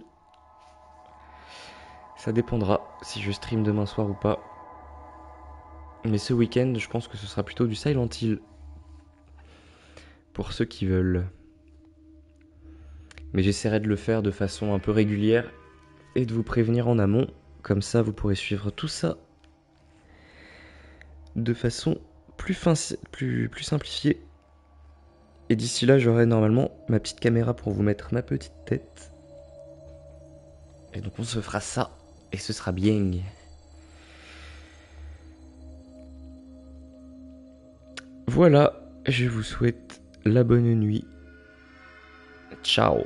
Ça dépendra si je stream demain soir ou pas. Mais ce week-end, je pense que ce sera plutôt du Silent Hill. Pour ceux qui veulent. Mais j'essaierai de le faire de façon un peu régulière et de vous prévenir en amont. Comme ça, vous pourrez suivre tout ça de façon plus simplifiée. Et d'ici là, j'aurai normalement ma petite caméra pour vous mettre ma petite tête. Et donc on se fera ça. Et ce sera bien. Voilà, je vous souhaite la bonne nuit. Ciao.